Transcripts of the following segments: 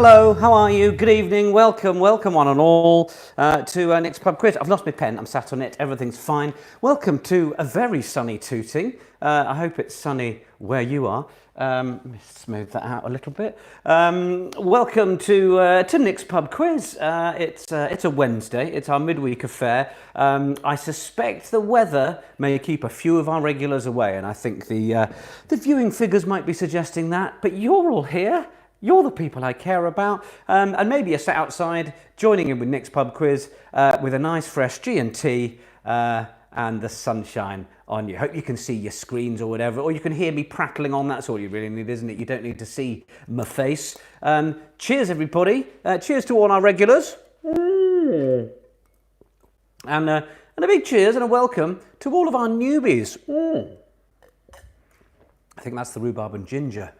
hello, how are you? Good evening, welcome one and all to Nick's Pub Quiz. I've lost my pen, I'm sat on it, everything's fine. Welcome to a very sunny Tooting. I hope it's sunny where you are. Let me smooth that out a little bit. Welcome to Nick's Pub Quiz. It's a Wednesday, it's our midweek affair. I suspect the weather may keep a few of our regulars away, and I think the viewing figures might be suggesting that, but you're all here. You're the people I care about, and maybe you're sat outside joining in with Nick's Pub Quiz with a nice fresh G&T and the sunshine on you. Hope you can see your screens or whatever, or you can hear me prattling on. That's all you really need, isn't it? You don't need to see my face. Cheers, everybody. Cheers to all our regulars. And a big cheers and a welcome to all of our newbies. I think that's the rhubarb and ginger.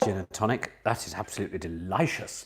Gin and tonic. That is absolutely delicious.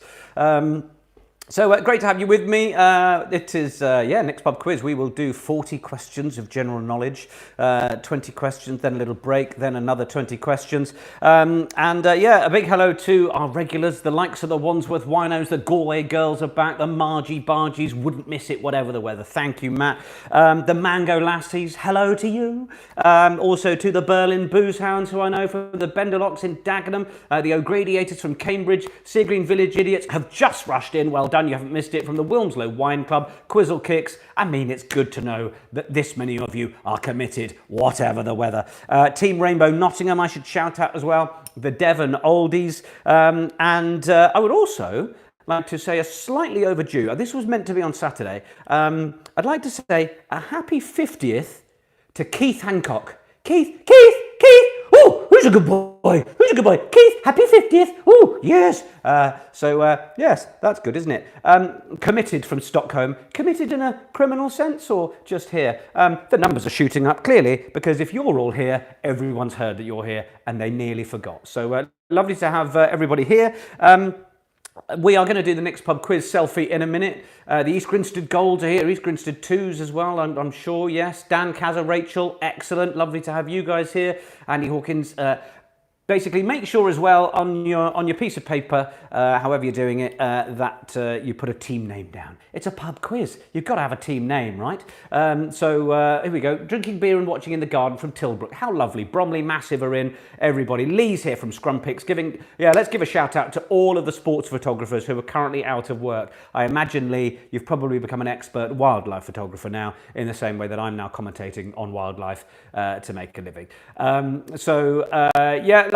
So great to have you with me. It is, Nick's Pub Quiz. We will do 40 questions of general knowledge, 20 questions, then a little break, then another 20 questions. A big hello to our regulars, the likes of the Wandsworth Winos, the Galway girls are back, the Margie Bargies, wouldn't miss it, whatever the weather. Thank you, Matt. The Mango Lassies, hello to you. Also to the Berlin Booze Hounds, who I know from the Benderlocks in Dagenham, the O'Gradiators from Cambridge, Seagreen Village Idiots have just rushed in. Well done. You haven't missed it. From the Wilmslow Wine Club, Quizzle Kicks. I mean, it's good to know that this many of you are committed, whatever the weather. Team Rainbow Nottingham, I should shout out as well. The Devon Oldies. I would also like to say a slightly overdue, this was meant to be on Saturday. I'd like to say a happy 50th to Keith Hancock. Keith! Oh, who's a good boy? Who's a good boy? Keith, happy 50th. Oh, yes. Yes, that's good, isn't it? Committed from Stockholm. Committed in a criminal sense or just here? The numbers are shooting up, clearly, because if you're all here, everyone's heard that you're here and they nearly forgot. So lovely to have everybody here. We are going to do the Nick's Pub Quiz selfie in a minute. The East Grinstead Golds are here, East Grinstead 2s as well, I'm sure, yes. Dan, Kazza, Rachel, excellent. Lovely to have you guys here. Andy Hawkins. Basically, make sure as well on your piece of paper, however you're doing it, that you put a team name down. It's a pub quiz. You've got to have a team name, right? Here we go. Drinking beer and watching in the garden from Tilbrook. How lovely. Bromley Massive are in. Everybody. Lee's here from Scrumpix. Let's give a shout out to all of the sports photographers who are currently out of work. I imagine, Lee, you've probably become an expert wildlife photographer now, in the same way that I'm now commentating on wildlife to make a living.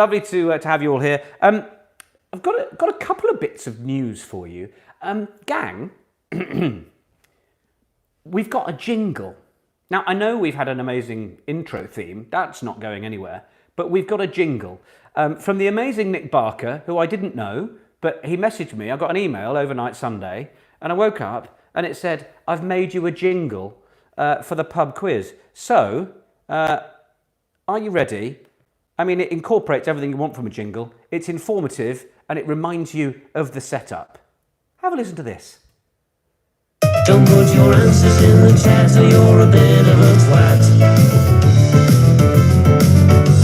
Lovely to have you all here. I've got a couple of bits of news for you. Gang, we've got a jingle. Now, I know we've had an amazing intro theme. That's not going anywhere. But we've got a jingle from the amazing Nick Barker, who I didn't know, but he messaged me. I got an email overnight Sunday, and I woke up, and it said, I've made you a jingle for the pub quiz. So, are you ready? I mean, it incorporates everything you want from a jingle. It's informative, and it reminds you of the setup. Have a listen to this. Don't put your answers in the chat or you're a bit of a twat.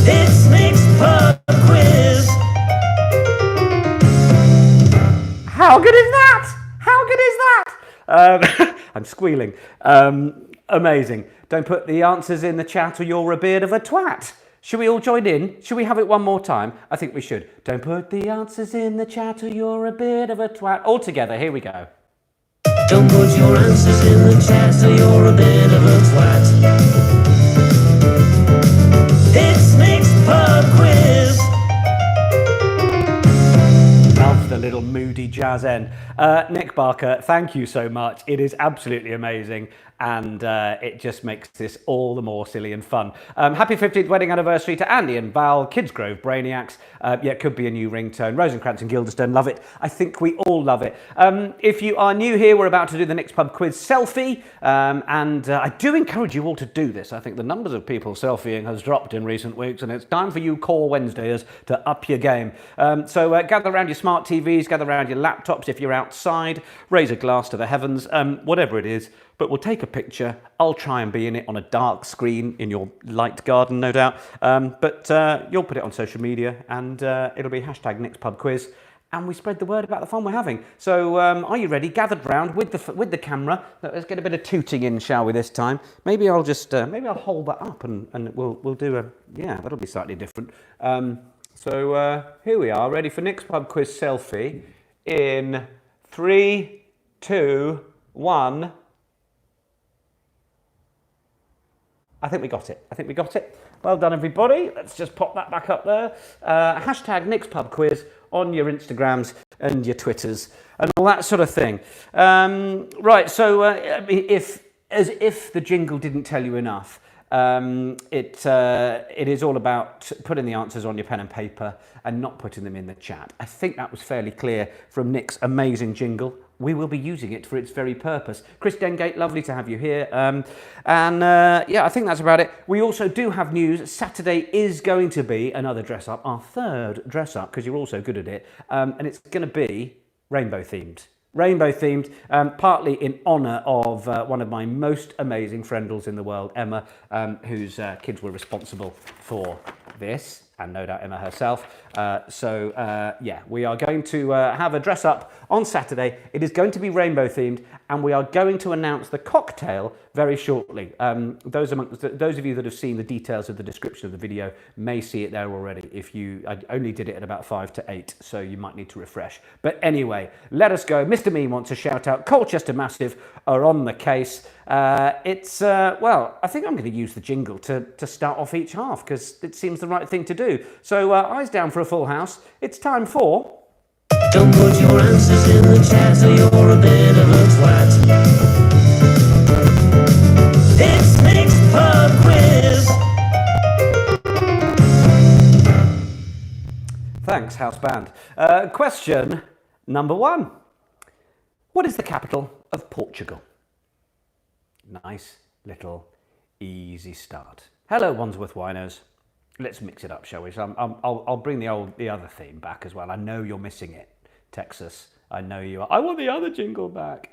It's Nick's Pub Quiz. How good is that? How good is that? I'm squealing. Amazing. Don't put the answers in the chat or you're a bit of a twat. Should we all join in? Should we have it one more time? I think we should. Don't put the answers in the chat or you're a bit of a twat. All together, here we go. Don't put your answers in the chat or you're a bit of a twat. It's Nick's Pub Quiz. Love the little moody jazz end. Nick Barker, thank you so much. It is absolutely amazing. And it just makes this all the more silly and fun. Happy 15th wedding anniversary to Andy and Val, Kidsgrove Brainiacs. It could be a new ringtone. Rosencrantz and Guilderstone, love it. I think we all love it. If you are new here, we're about to do the Nick's Pub Quiz selfie. I do encourage you all to do this. I think the numbers of people selfieing has dropped in recent weeks, and it's time for you core Wednesdayers to up your game. Gather around your smart TVs, gather around your laptops if you're outside, raise a glass to the heavens, whatever it is. But we'll take a picture. I'll try and be in it on a dark screen in your light garden, no doubt. You'll put it on social media, and it'll be hashtag Nick's Pub Quiz. and we spread the word about the fun we're having. So are you ready? Gathered round with the camera. Let's get a bit of tooting in, shall we, this time? Maybe I'll just maybe I'll hold that up and we'll do a, yeah, that'll be slightly different. So here we are, ready for Nick's Pub Quiz selfie in 3, 2, 1. I think we got it. I think we got it. Well done, everybody. Let's just pop that back up there. Hashtag Nick's Pub Quiz on your Instagrams and your Twitters and all that sort of thing. Right, so as if the jingle didn't tell you enough, it is all about putting the answers on your pen and paper and not putting them in the chat. I think that was fairly clear from Nick's amazing jingle. We will be using it for its very purpose. Chris Dengate, lovely to have you here. Yeah, I think that's about it. We also do have news. Saturday is going to be another dress up, our third dress up, because you're all so good at it. And it's going to be rainbow themed. Rainbow themed, partly in honour of one of my most amazing friendles in the world, Emma, whose kids were responsible for this, and no doubt Emma herself. Yeah, we are going to have a dress up on Saturday. It is going to be rainbow themed, and we are going to announce the cocktail very shortly. Those of you that have seen the details of the description of the video may see it there already. I only did it at about 5 to 8, so you might need to refresh. But anyway, let us go. Mr. Me wants a shout out. Colchester Massive are on the case. Well, I think I'm going to use the jingle to start off each half because it seems the right thing to do. So eyes down for a full house. It's time for... Don't put your answers in the chat or you're a bit of a twat. It's Nick's Pub Quiz. Thanks, house band. Question number 1. What is the capital of Portugal? Nice little easy start. Hello, Wandsworth Winos. Let's mix it up, shall we? So I'll bring the other theme back as well. I know you're missing it, Texas. I know you are. I want the other jingle back.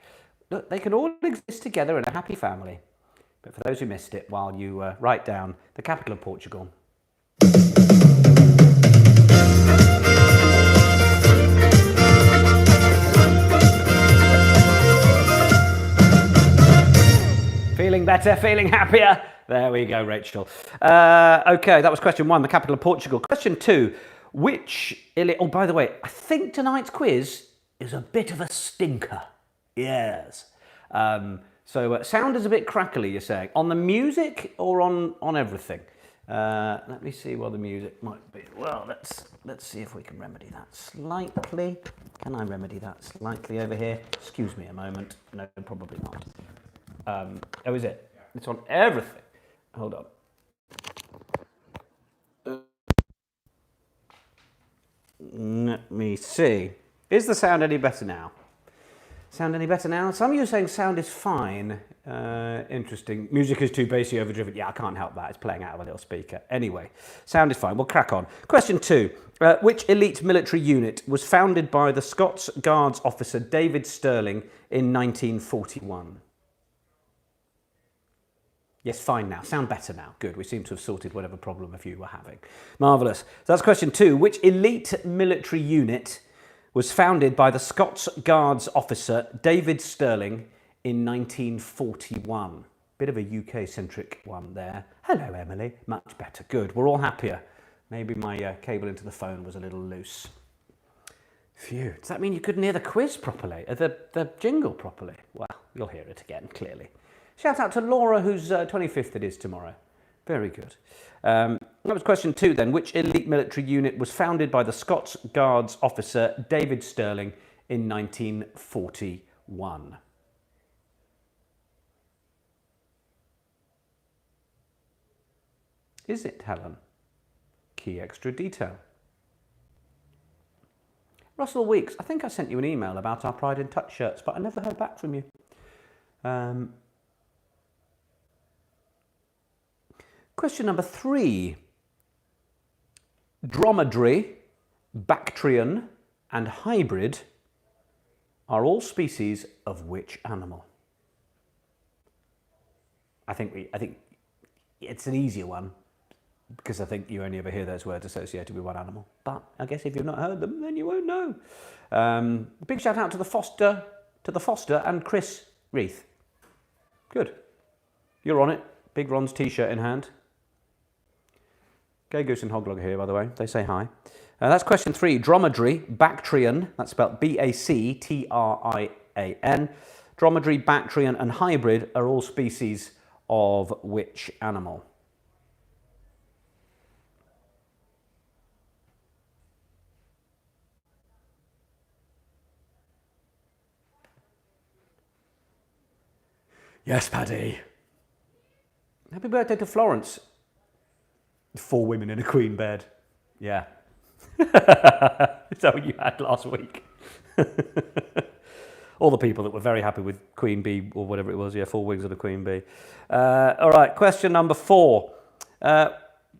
Look, they can all exist together in a happy family. But for those who missed it, while you write down the capital of Portugal. Feeling better, feeling happier. There we go, Rachel. Okay, that was question 1, the capital of Portugal. Question 2, oh, by the way, I think tonight's quiz is a bit of a stinker. Yes. So sound is a bit crackly, you're saying. On the music or on everything? Let me see what the music might be. Well, let's see if we can remedy that slightly. Can I remedy that slightly over here? Excuse me a moment. No, probably not. Oh, is it? It's on everything. Hold on. Let me see. Is the sound any better now? Sound any better now? Some of you are saying sound is fine. Interesting. Music is too bassy, overdriven. Yeah, I can't help that. It's playing out of a little speaker. Anyway, sound is fine. We'll crack on. Question 2. Which elite military unit was founded by the Scots Guards officer David Stirling in 1941? Yes, fine now. Sound better now. Good. We seem to have sorted whatever problem a few were having. Marvellous. So that's question 2. Which elite military unit was founded by the Scots Guards officer David Stirling in 1941? Bit of a UK-centric one there. Hello, Emily. Much better. Good. We're all happier. Maybe my cable into the phone was a little loose. Phew. Does that mean you couldn't hear the quiz properly? The jingle properly? Well, you'll hear it again, clearly. Shout out to Laura, whose 25th it is tomorrow. Very good. That was question 2 then. Which elite military unit was founded by the Scots Guards officer David Stirling in 1941? Is it, Helen? Key extra detail. Russell Weeks, I think I sent you an email about our Pride in Touch shirts, but I never heard back from you. Question number 3. Dromedary, Bactrian, and hybrid are all species of which animal? I think it's an easier one. because I think you only ever hear those words associated with one animal. But I guess if you've not heard them, then you won't know. Big shout out to the Foster and Chris Heath. Good. You're on it. Big Ron's t-shirt in hand. Gay Goose and Hoglog here, by the way. They say hi. That's question 3. Dromedary, Bactrian, that's spelled B-A-C-T-R-I-A-N. Dromedary, Bactrian and hybrid are all species of which animal? Yes, Paddy. Happy birthday to Florence. 4 women in a queen bed. Yeah. Is that what you had last week? All the people that were very happy with Queen Bee or whatever it was. Yeah, 4 wigs of the Queen Bee. All right, question number 4.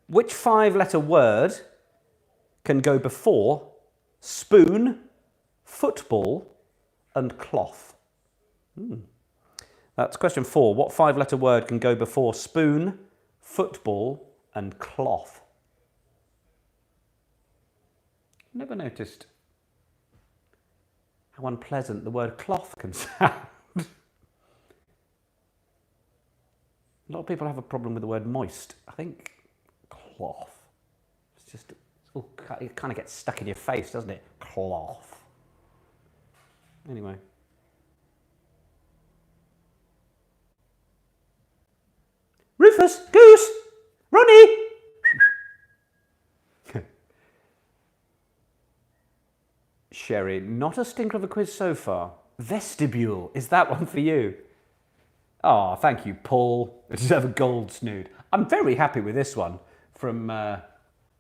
Which 5-letter word can go before spoon, football, and cloth? That's question 4. What 5-letter word can go before spoon, football, and cloth? Never noticed how unpleasant the word cloth can sound. A lot of people have a problem with the word moist. I think cloth. It's just, it kind of gets stuck in your face, doesn't it? Cloth. Anyway. Rufus, Goose, Ronnie. Sherry, not a stinker of a quiz so far. Vestibule, is that one for you? Oh, thank you, Paul. I deserve a gold snood. I'm very happy with this one from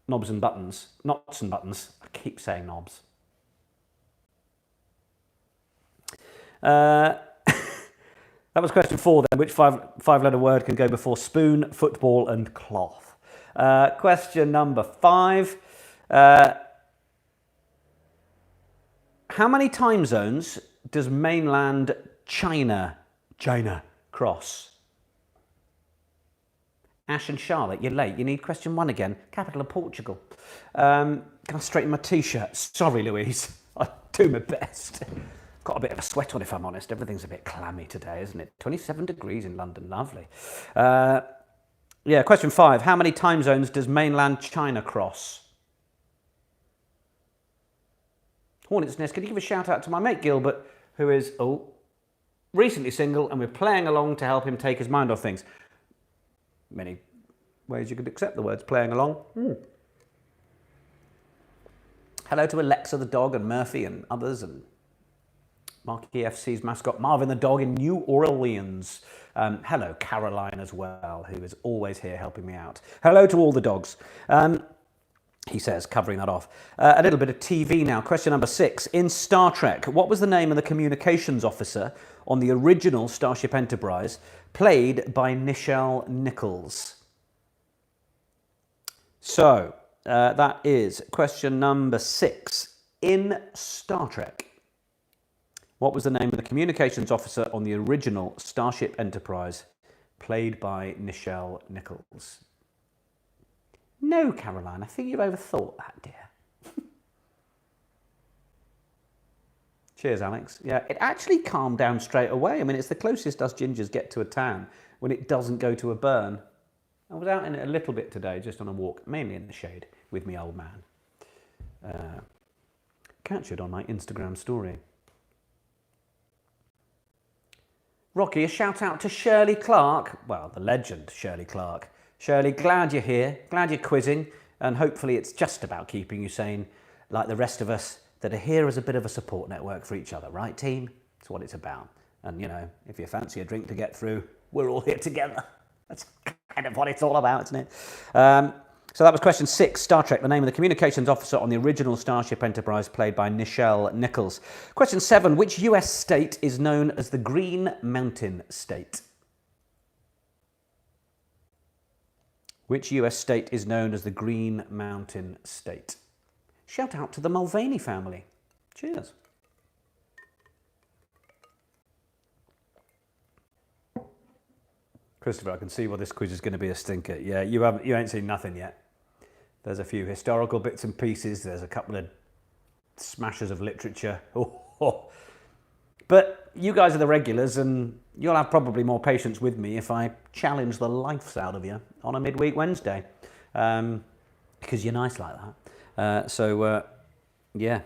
Knobs and Buttons. Knots and Buttons. I keep saying knobs. That was question 4 then. Which 5-letter word can go before spoon, football and cloth? Question number 5. How many time zones does mainland China cross? Ash and Charlotte, you're late. You need question 1 again. Capital of Portugal. Can I straighten my t-shirt? Sorry, Louise. I do my best. Got a bit of a sweat on, if I'm honest. Everything's a bit clammy today, isn't it? 27 degrees in London. Lovely. Yeah, question 5. How many time zones does mainland China cross? Hornet's Nest, can you give a shout out to my mate Gilbert, who is recently single, and we're playing along to help him take his mind off things. Many ways you could accept the words playing along. Hello to Alexa the dog and Murphy and others, and Marquee FC's mascot Marvin the dog in New Orleans. Hello Caroline as well, who is always here helping me out. Hello to all the dogs. He says, covering that off. A little bit of TV now. Question number 6. In Star Trek, what was the name of the communications officer on the original Starship Enterprise, played by Nichelle Nichols? So, that is question number 6. In Star Trek, what was the name of the communications officer on the original Starship Enterprise, played by Nichelle Nichols? No, Caroline, I think you've overthought that, dear. Cheers, Alex. Yeah, it actually calmed down straight away. I mean, it's the closest us gingers get to a tan when it doesn't go to a burn. I was out in it a little bit today, just on a walk, mainly in the shade, with me old man. Catch it on my Instagram story. Rocky, a shout out to Shirley Clark. Well, the legend, Shirley Clark. Shirley, glad you're here, glad you're quizzing, and hopefully it's just about keeping you sane, like the rest of us that are here as a bit of a support network for each other, right, team? That's what it's about. And, you know, if you fancy a drink to get through, we're all here together. That's kind of what it's all about, isn't it? So that was question 6, Star Trek, the name of the communications officer on the original Starship Enterprise, played by Nichelle Nichols. Question 7, which US state is known as the Green Mountain State? Which US state is known as the Green Mountain State? Shout out to the Mulvaney family. Cheers. Christopher, I can see why this quiz is going to be a stinker. Yeah, you ain't seen nothing yet. There's a few historical bits and pieces. There's a couple of smashers of literature. Oh. But you guys are the regulars, and you'll have probably more patience with me if I challenge the life out of you on a midweek Wednesday, because you're nice like that. Yeah,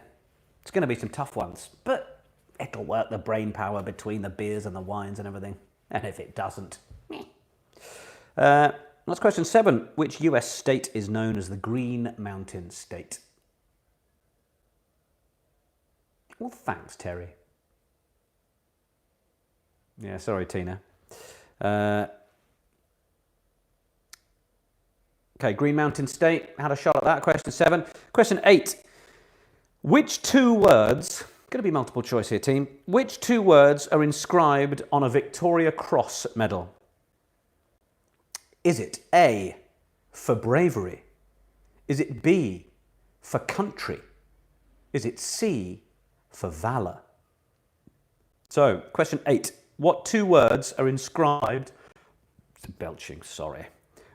it's going to be some tough ones, but it'll work the brain power between the beers and the wines and everything. And if it doesn't, that's question 7. Which US state is known as the Green Mountain State? Well, thanks, Terry. Yeah, sorry, Tina. Okay, Green Mountain State. Had a shot at that. Question 7. Question 8. Which 2 words, going to be multiple choice here, team. Which 2 words are inscribed on a Victoria Cross medal? Is it A, for bravery? Is it B, for country? Is it C, for valour? So, question 8. What 2 words are inscribed... Belching, sorry.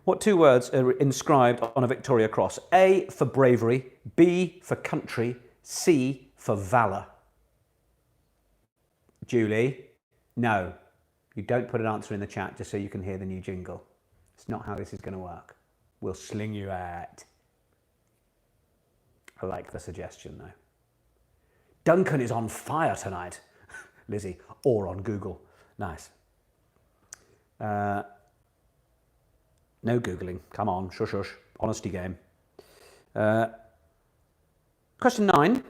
What 2 words are inscribed on a Victoria Cross? A, for bravery. B, for country. C, for valour. Julie? No. You don't put an answer in the chat just so you can hear the new jingle. It's not how this is going to work. We'll sling you out. I like the suggestion, though. Duncan is on fire tonight. Lizzie, or on Google. Nice. No Googling. Come on, shush, shush. Honesty game. Question 9.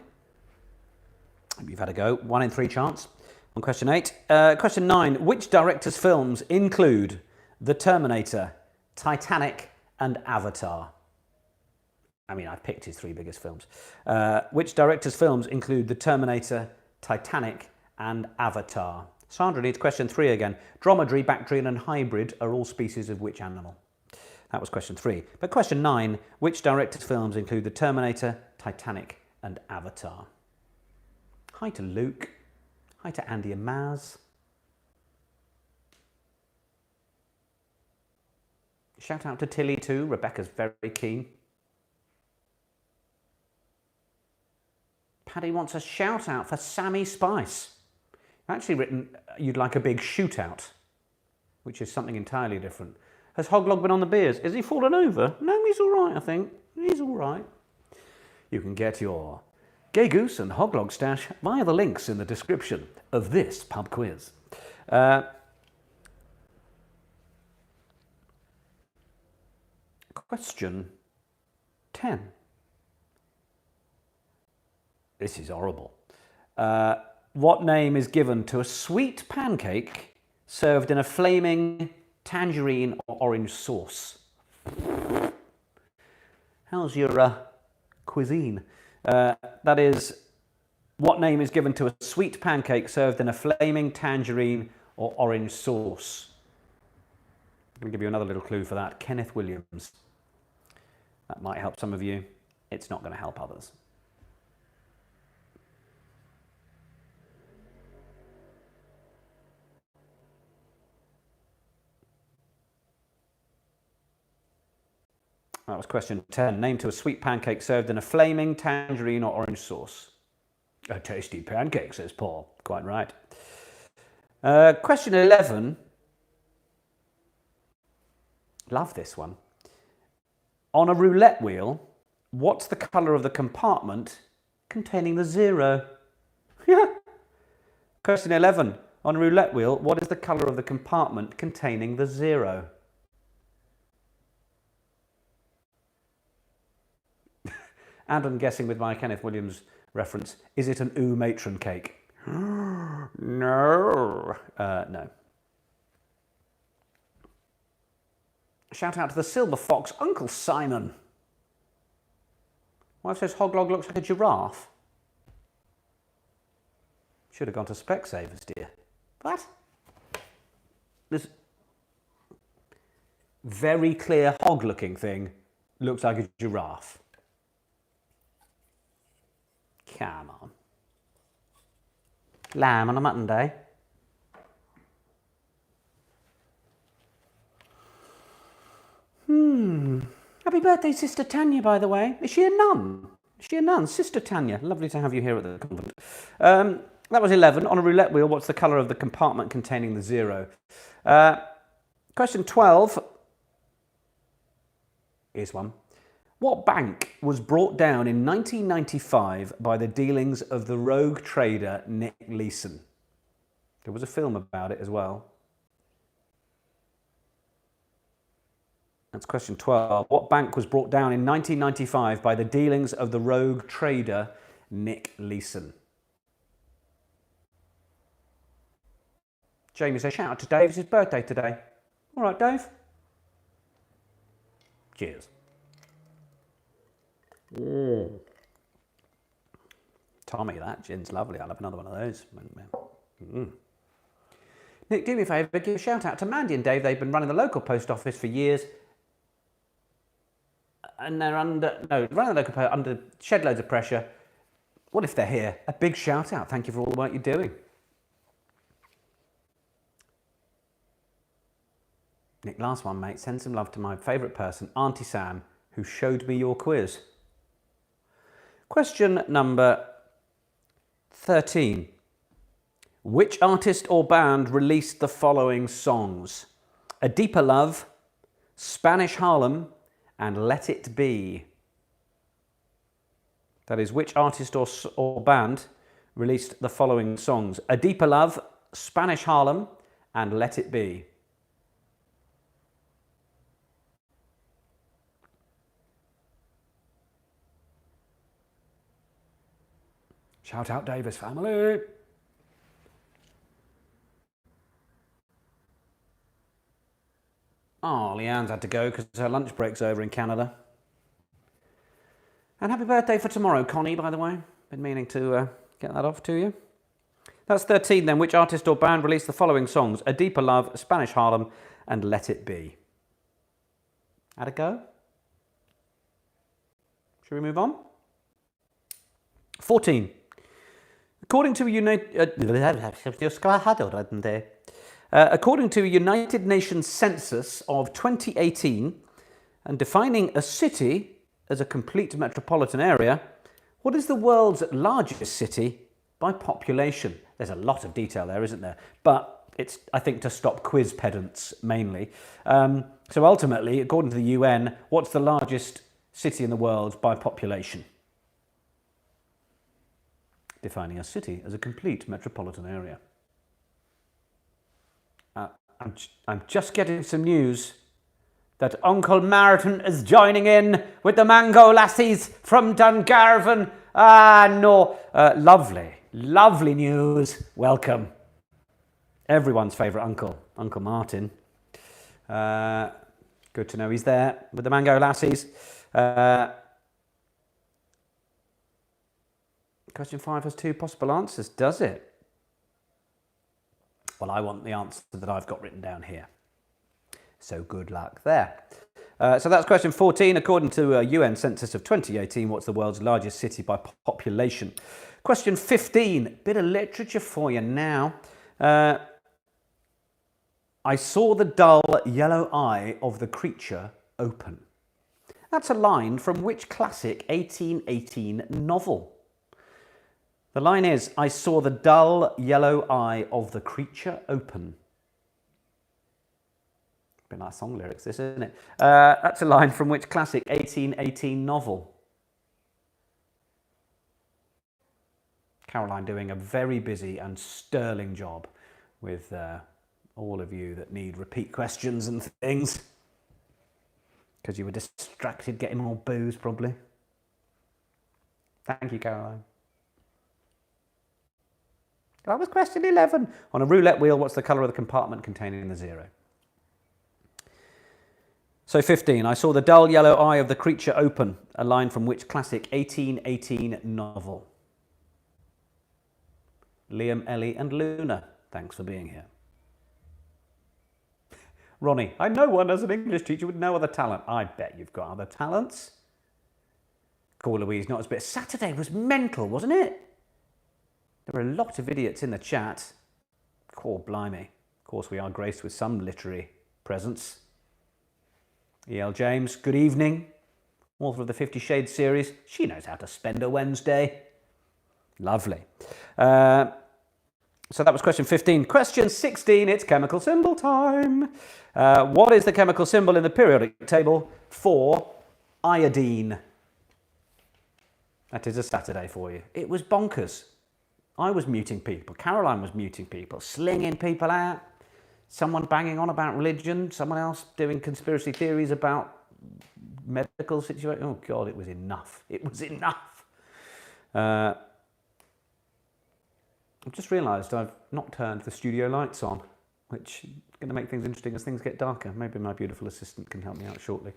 You've had a go. 1 in 3 chance. On question 8. Question 9. Which director's films include The Terminator, Titanic, and Avatar? I mean, I've picked his 3 biggest films. Which director's films include The Terminator, Titanic, and Avatar? Sandra needs question 3 again. Dromedary, Bactrian, and hybrid are all species of which animal? That was question 3. But question 9, which director's films include The Terminator, Titanic, and Avatar? Hi to Luke. Hi to Andy and Maz. Shout out to Tilly too. Rebecca's very keen. Paddy wants a shout out for Sammy Spice. You've actually written you'd like a big shootout, which is something entirely different. Has Hoglog been on the beers? Is he fallen over? No, he's all right, I think. He's all right. You can get your Gay Goose and Hoglog stash via the links in the description of this pub quiz. Question 10. This is horrible. What name is given to a sweet pancake served in a flaming tangerine or orange sauce? How's your cuisine? That is, what name is given to a sweet pancake served in a flaming tangerine or orange sauce? I'm going to give you another little clue for that. Kenneth Williams. That might help some of you. It's not going to help others. That was question 10. Name to a sweet pancake served in a flaming tangerine or orange sauce. A tasty pancake, says Paul. Quite right. Question 11. Love this one. On a roulette wheel, what's the colour of the compartment containing the 0? Yeah. Question 11. On a roulette wheel, what is the colour of the compartment containing the 0? And I'm guessing with my Kenneth Williams reference, is it an ooh matron cake? No. No. Shout out to the Silver Fox, Uncle Simon. Wife says Hoglog looks like a giraffe. Should have gone to Specsavers, dear. What? This very clear hog-looking thing looks like a giraffe. Come on. Lamb on a mutton day. Happy birthday, Sister Tanya, by the way. Is she a nun? Is she a nun? Sister Tanya, lovely to have you here at the convent. That was 11. On a roulette wheel, what's the colour of the compartment containing the 0? Question 12 is one. What bank was brought down in 1995 by the dealings of the rogue trader Nick Leeson? There was a film about it as well. That's question 12. What bank was brought down in 1995 by the dealings of the rogue trader Nick Leeson? Jamie says, shout out to Dave, it's his birthday today. All right, Dave. Cheers. Tommy, that gin's lovely. I'll have another one of those. Nick, do me a favour, give a shout out to Mandy and Dave. They've been running the local post office for years. And they're running the local post under shed loads of pressure. What if they're here? A big shout out. Thank you for all the work you're doing. Nick, last one, mate. Send some love to my favourite person, Auntie Sam, who showed me your quiz. Question number 13. Which artist or band released the following songs? A Deeper Love, Spanish Harlem, and Let It Be. That is, which artist or band released the following songs? A Deeper Love, Spanish Harlem, and Let It Be. Shout out Davis family. Oh, Leanne's had to go because her lunch break's over in Canada. And happy birthday for tomorrow, Connie, by the way. Been meaning to get that off to you. That's 13 then. Which artist or band released the following songs? A Deeper Love, Spanish Harlem, and Let It Be. Had a go? Should we move on? 14. According to a United Nations census of 2018, and defining a city as a complete metropolitan area, what is the world's largest city by population? There's a lot of detail there, isn't there? But it's, I think, to stop quiz pedants mainly. So ultimately, according to the UN, what's the largest city in the world by population? Defining a city as a complete metropolitan area. I'm just getting some news that Uncle Martin is joining in with the Mango Lassies from Dungarvan. No. Lovely news. Welcome. Everyone's favourite uncle, Uncle Martin. Good to know he's there with the Mango Lassies. Question 5 has 2 possible answers, does it? Well, I want the answer that I've got written down here. So good luck there. So that's question 14. According to a UN census of 2018, what's the world's largest city by population? Question 15. Bit of literature for you now. I saw the dull yellow eye of the creature open. That's a line from which classic 1818 novel? The line is, I saw the dull yellow eye of the creature open. A bit like song lyrics, this, isn't it? That's a line from which classic 1818 novel? Caroline doing a very busy and sterling job with all of you that need repeat questions and things. Because you were distracted getting more booze, probably. Thank you, Caroline. That was question 11. On a roulette wheel, what's the colour of the compartment containing the 0? So 15. I saw the dull yellow eye of the creature open. A line from which classic 1818 novel? Liam, Ellie and Luna, thanks for being here. Ronnie, I know one as an English teacher with no other talent. I bet you've got other talents. Call Louise, not as bit. Saturday was mental, wasn't it? There were a lot of idiots in the chat. Core blimey. Of course, we are graced with some literary presence. E.L. James, good evening. Author of the 50 Shades series. She knows how to spend a Wednesday. Lovely. So that was question 15. Question 16, it's chemical symbol time. What is the chemical symbol in the periodic table for iodine? That is a Saturday for you. It was bonkers. I was muting people. Caroline was muting people, slinging people out. Someone banging on about religion. Someone else doing conspiracy theories about medical situation. Oh, God, it was enough. It was enough. I've just realised I've not turned the studio lights on, which is going to make things interesting as things get darker. Maybe my beautiful assistant can help me out shortly.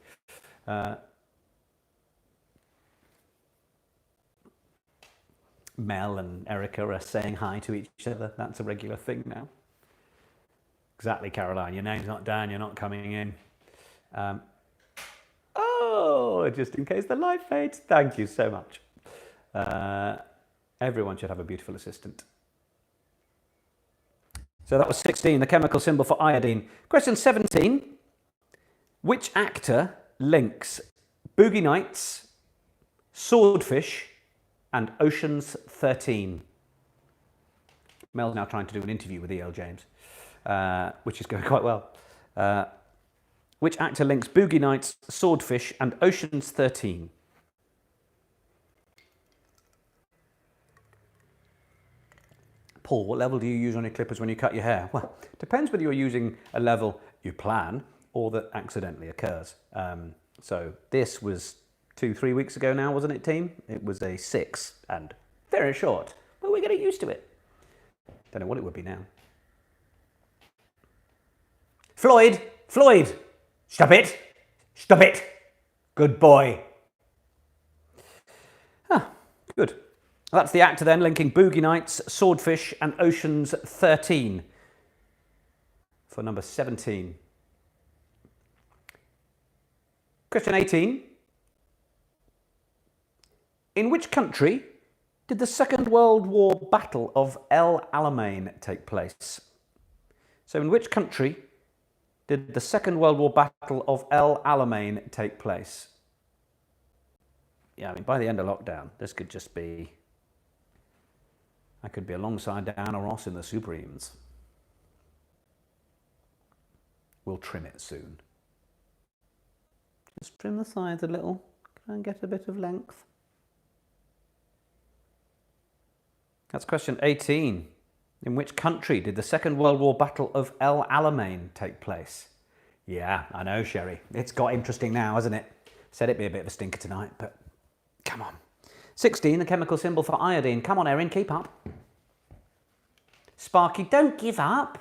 Mel and Erica are saying hi to each other. That's a regular thing now. Exactly, Caroline. Your name's not down. You're not coming in. Oh, just in case the light fades. Thank you so much. Everyone should have a beautiful assistant. So that was 16, the chemical symbol for iodine. Question 17. Which actor links Boogie Nights, Swordfish, and Ocean's 13? Mel's now trying to do an interview with E.L. James, which is going quite well. Which actor links Boogie Nights, Swordfish, and Ocean's 13? Paul, what level do you use on your clippers when you cut your hair? Well, depends whether you're using a level you plan or that accidentally occurs. So this was 2-3 weeks ago now, wasn't it, team? It was a 6 and very short, but we're getting used to it. Don't know what it would be now. Floyd, stop it, good boy. Ah, good. That's the actor then linking Boogie Nights, Swordfish, and Ocean's 13 for number 17. Question 18. In which country did the Second World War Battle of El Alamein take place? So in which country did the Second World War Battle of El Alamein take place? Yeah, I mean, by the end of lockdown, this could just be... I could be alongside Diana Ross in the Supremes. We'll trim it soon. Just trim the sides a little. Try and get a bit of length. That's question 18. In which country did the Second World War Battle of El Alamein take place? Yeah, I know, Sherry. It's got interesting now, hasn't it? Said it'd be a bit of a stinker tonight, but come on. 16, the chemical symbol for iodine. Come on, Erin, keep up. Sparky, don't give up.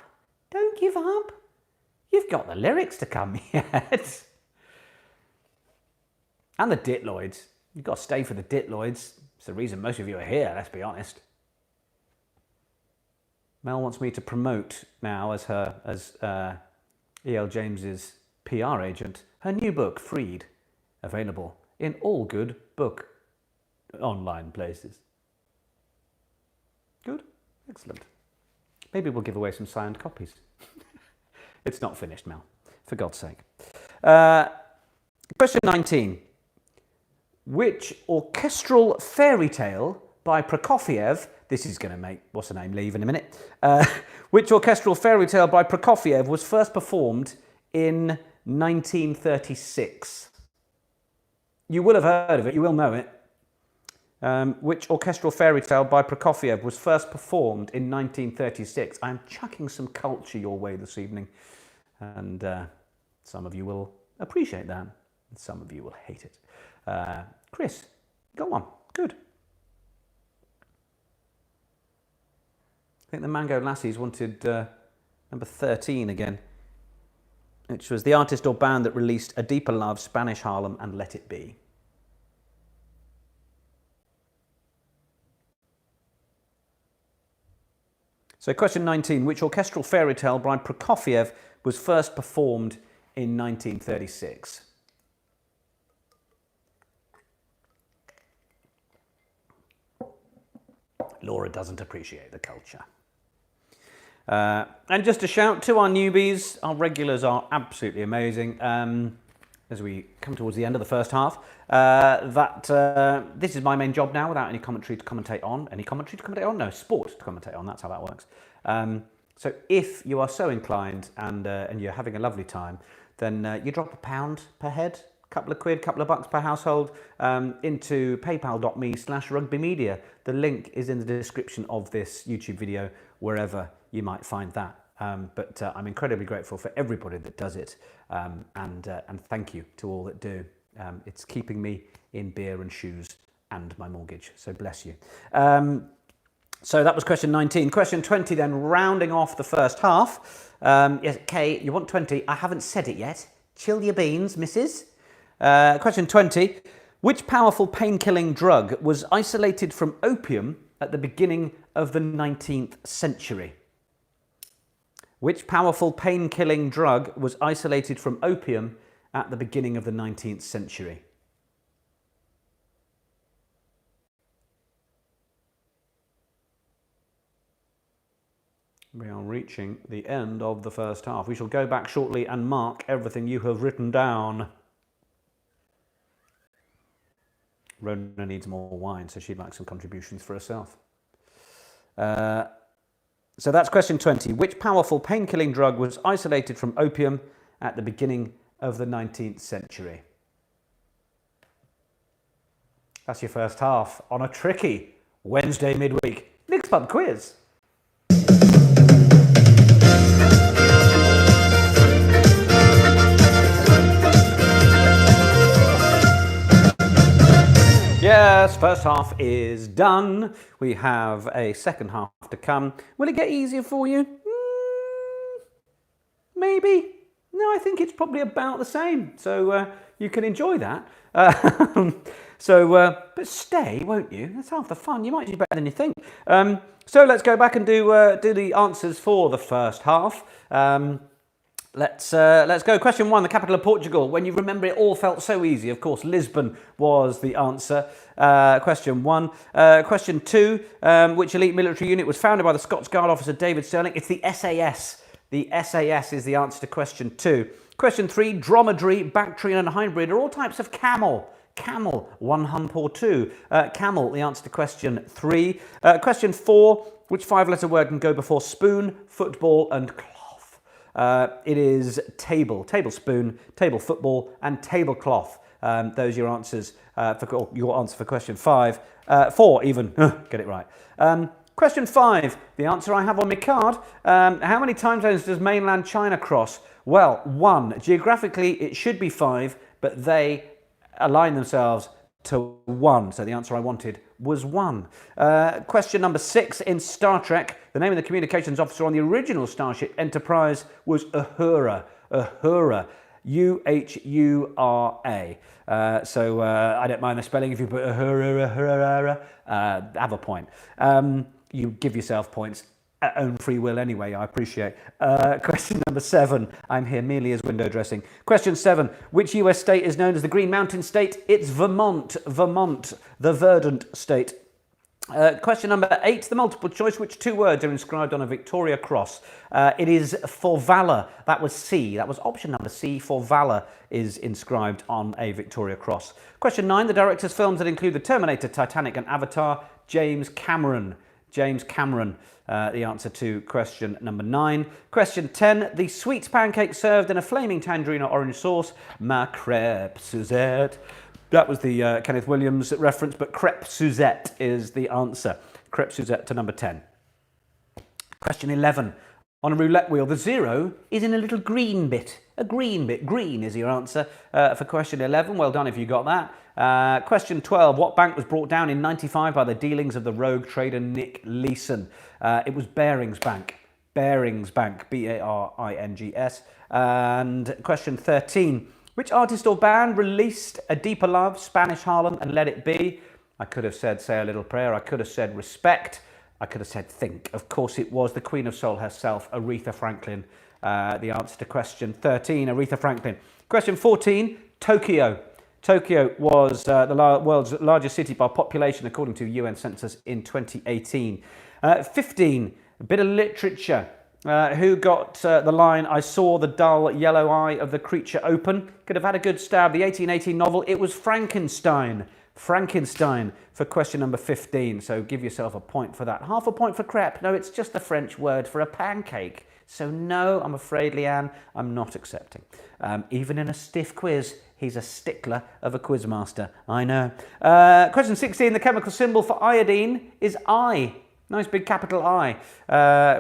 Don't give up. You've got the lyrics to come yet. And the Ditloids. You've got to stay for the Ditloids. It's the reason most of you are here, let's be honest. Mel wants me to promote now as E.L. James's PR agent, her new book, Freed, available in all good book online places. Good? Excellent. Maybe we'll give away some signed copies. It's not finished, Mel, for God's sake. Question 19. Which orchestral fairy tale by Prokofiev, this is going to make, what's her name, leave in a minute. Which orchestral fairy tale by Prokofiev was first performed in 1936? You will have heard of it, you will know it. Which orchestral fairy tale by Prokofiev was first performed in 1936? I'm chucking some culture your way this evening, and some of you will appreciate that, and some of you will hate it. Chris, go on. Good. I think the Mango Lassies wanted number 13 again, which was the artist or band that released A Deeper Love, Spanish Harlem, and Let It Be. So question 19, which orchestral fairy tale by Prokofiev was first performed in 1936? Laura doesn't appreciate the culture. And just a shout to our newbies. Our regulars are absolutely amazing. as we come towards the end of the first half, this is my main job now without any commentary to commentate on. Any commentary to commentate on? No, sport to commentate on. That's how that works. So if you are so inclined and you're having a lovely time, then you drop £1 per head, couple of quid, couple of bucks per household into paypal.me/rugbymedia. The link is in the description of this YouTube video, wherever you might find that. But I'm incredibly grateful for everybody that does it, and thank you to all that do. It's keeping me in beer and shoes and my mortgage, so bless you. So that was question 19. Question 20 then, rounding off the first half. Yes, Kay, you want 20? I haven't said it yet. Chill your beans, missus. Question 20. Which powerful pain-killing drug was isolated from opium at the beginning of the 19th century? Which powerful pain-killing drug was isolated from opium at the beginning of the 19th century? We are reaching the end of the first half. We shall go back shortly and mark everything you have written down. Rona needs more wine, so she'd like some contributions for herself. So that's question 20. Which powerful pain-killing drug was isolated from opium at the beginning of the 19th century? That's your first half on a tricky Wednesday midweek Nick's Pub Quiz. Yes, first half is done. We have a second half to come. Will it get easier for you? Maybe. No, I think it's probably about the same. So you can enjoy that. But stay, won't you? That's half the fun. You might do better than you think. So let's go back and do the answers for the first half. Let's go. Question 1, the capital of Portugal. When you remember, it all felt so easy. Of course, Lisbon was the answer. Question 1. Question 2, which elite military unit was founded by the Scots Guard officer David Stirling? It's the SAS. The SAS is the answer to question 2. Question 3, dromedary, Bactrian and hybrid are all types of camel. Camel, one hump or two. Camel, the answer to question 3. Question 4, which 5-letter word can go before spoon, football and cloth? It is table, tablespoon, table football, and tablecloth. Those are your answers for your answer for question 5. 4 even. Get it right. Question 5. The answer I have on my card. How many time zones does mainland China cross? Well, 1. Geographically, it should be 5, but they align themselves to 1. So the answer I wanted was 1. Question number 6. In Star Trek, the name of the communications officer on the original Starship Enterprise was Uhura. Uhura. U-H-U-R-A. So I don't mind the spelling if you put Uhura, have a point. You give yourself points at own free will anyway, I appreciate. Question number 7. I'm here merely as window dressing. Question 7. Which US state is known as the Green Mountain State? It's Vermont. Vermont, the verdant state. Question number 8, the multiple choice. Which 2 words are inscribed on a Victoria Cross? It is for valour. That was C. That was option number C. For valour is inscribed on a Victoria Cross. Question 9, the director's films that include The Terminator, Titanic and Avatar. James Cameron. James Cameron, the answer to question number 9. Question 10, the sweet pancake served in a flaming tangerine or orange sauce. Ma crêpe Suzette. That was the Kenneth Williams reference, but crêpe Suzette is the answer. Crêpe Suzette to number 10. Question 11, on a roulette wheel, the 0 is in a little green bit. A green bit. Green is your answer for question 11. Well done if you got that. Question 12, what bank was brought down in 95 by the dealings of the rogue trader Nick Leeson? It was Barings Bank. Barings Bank, B-A-R-I-N-G-S. And question 13, which artist or band released A Deeper Love, Spanish Harlem and Let It Be? I could have said Say a Little Prayer. I could have said Respect. I could have said Think. Of course it was the Queen of Soul herself, Aretha Franklin. The answer to question 13, Aretha Franklin. Question 14, Tokyo. Tokyo was the world's largest city by population according to the UN census in 2018. 15, a bit of literature. Who got the line, I saw the dull yellow eye of the creature open? Could have had a good stab. The 1818 novel, it was Frankenstein. Frankenstein for question number 15. So give yourself a point for that. Half a point for crepe. No, it's just the French word for a pancake. So no, I'm afraid, Leanne, I'm not accepting. Even in a stiff quiz, he's a stickler of a quizmaster. I know. Question 16, the chemical symbol for iodine is I. Nice big capital I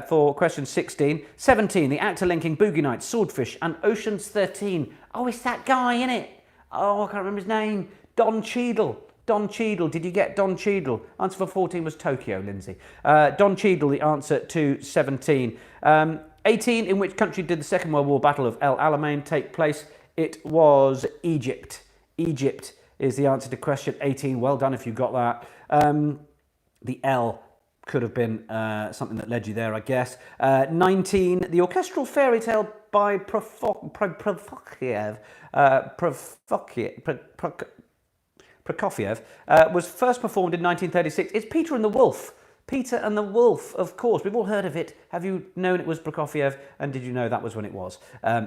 for question 16. 17, the actor linking Boogie Nights, Swordfish and Ocean's 13. Oh, it's that guy, isn't it? Oh, I can't remember his name. Don Cheadle. Don Cheadle. Did you get Don Cheadle? Answer for 14 was Tokyo, Lindsay. Don Cheadle, the answer to 17. 18, in which country did the Second World War Battle of El Alamein take place? It was Egypt. Egypt is the answer to question 18. Well done if you got that. The L could have been something that led you there, I guess. 19, the orchestral fairy tale by Prokofiev was first performed in 1936. It's Peter and the Wolf. Peter and the Wolf, of course. We've all heard of it. Have you known it was Prokofiev? And did you know that was when it was?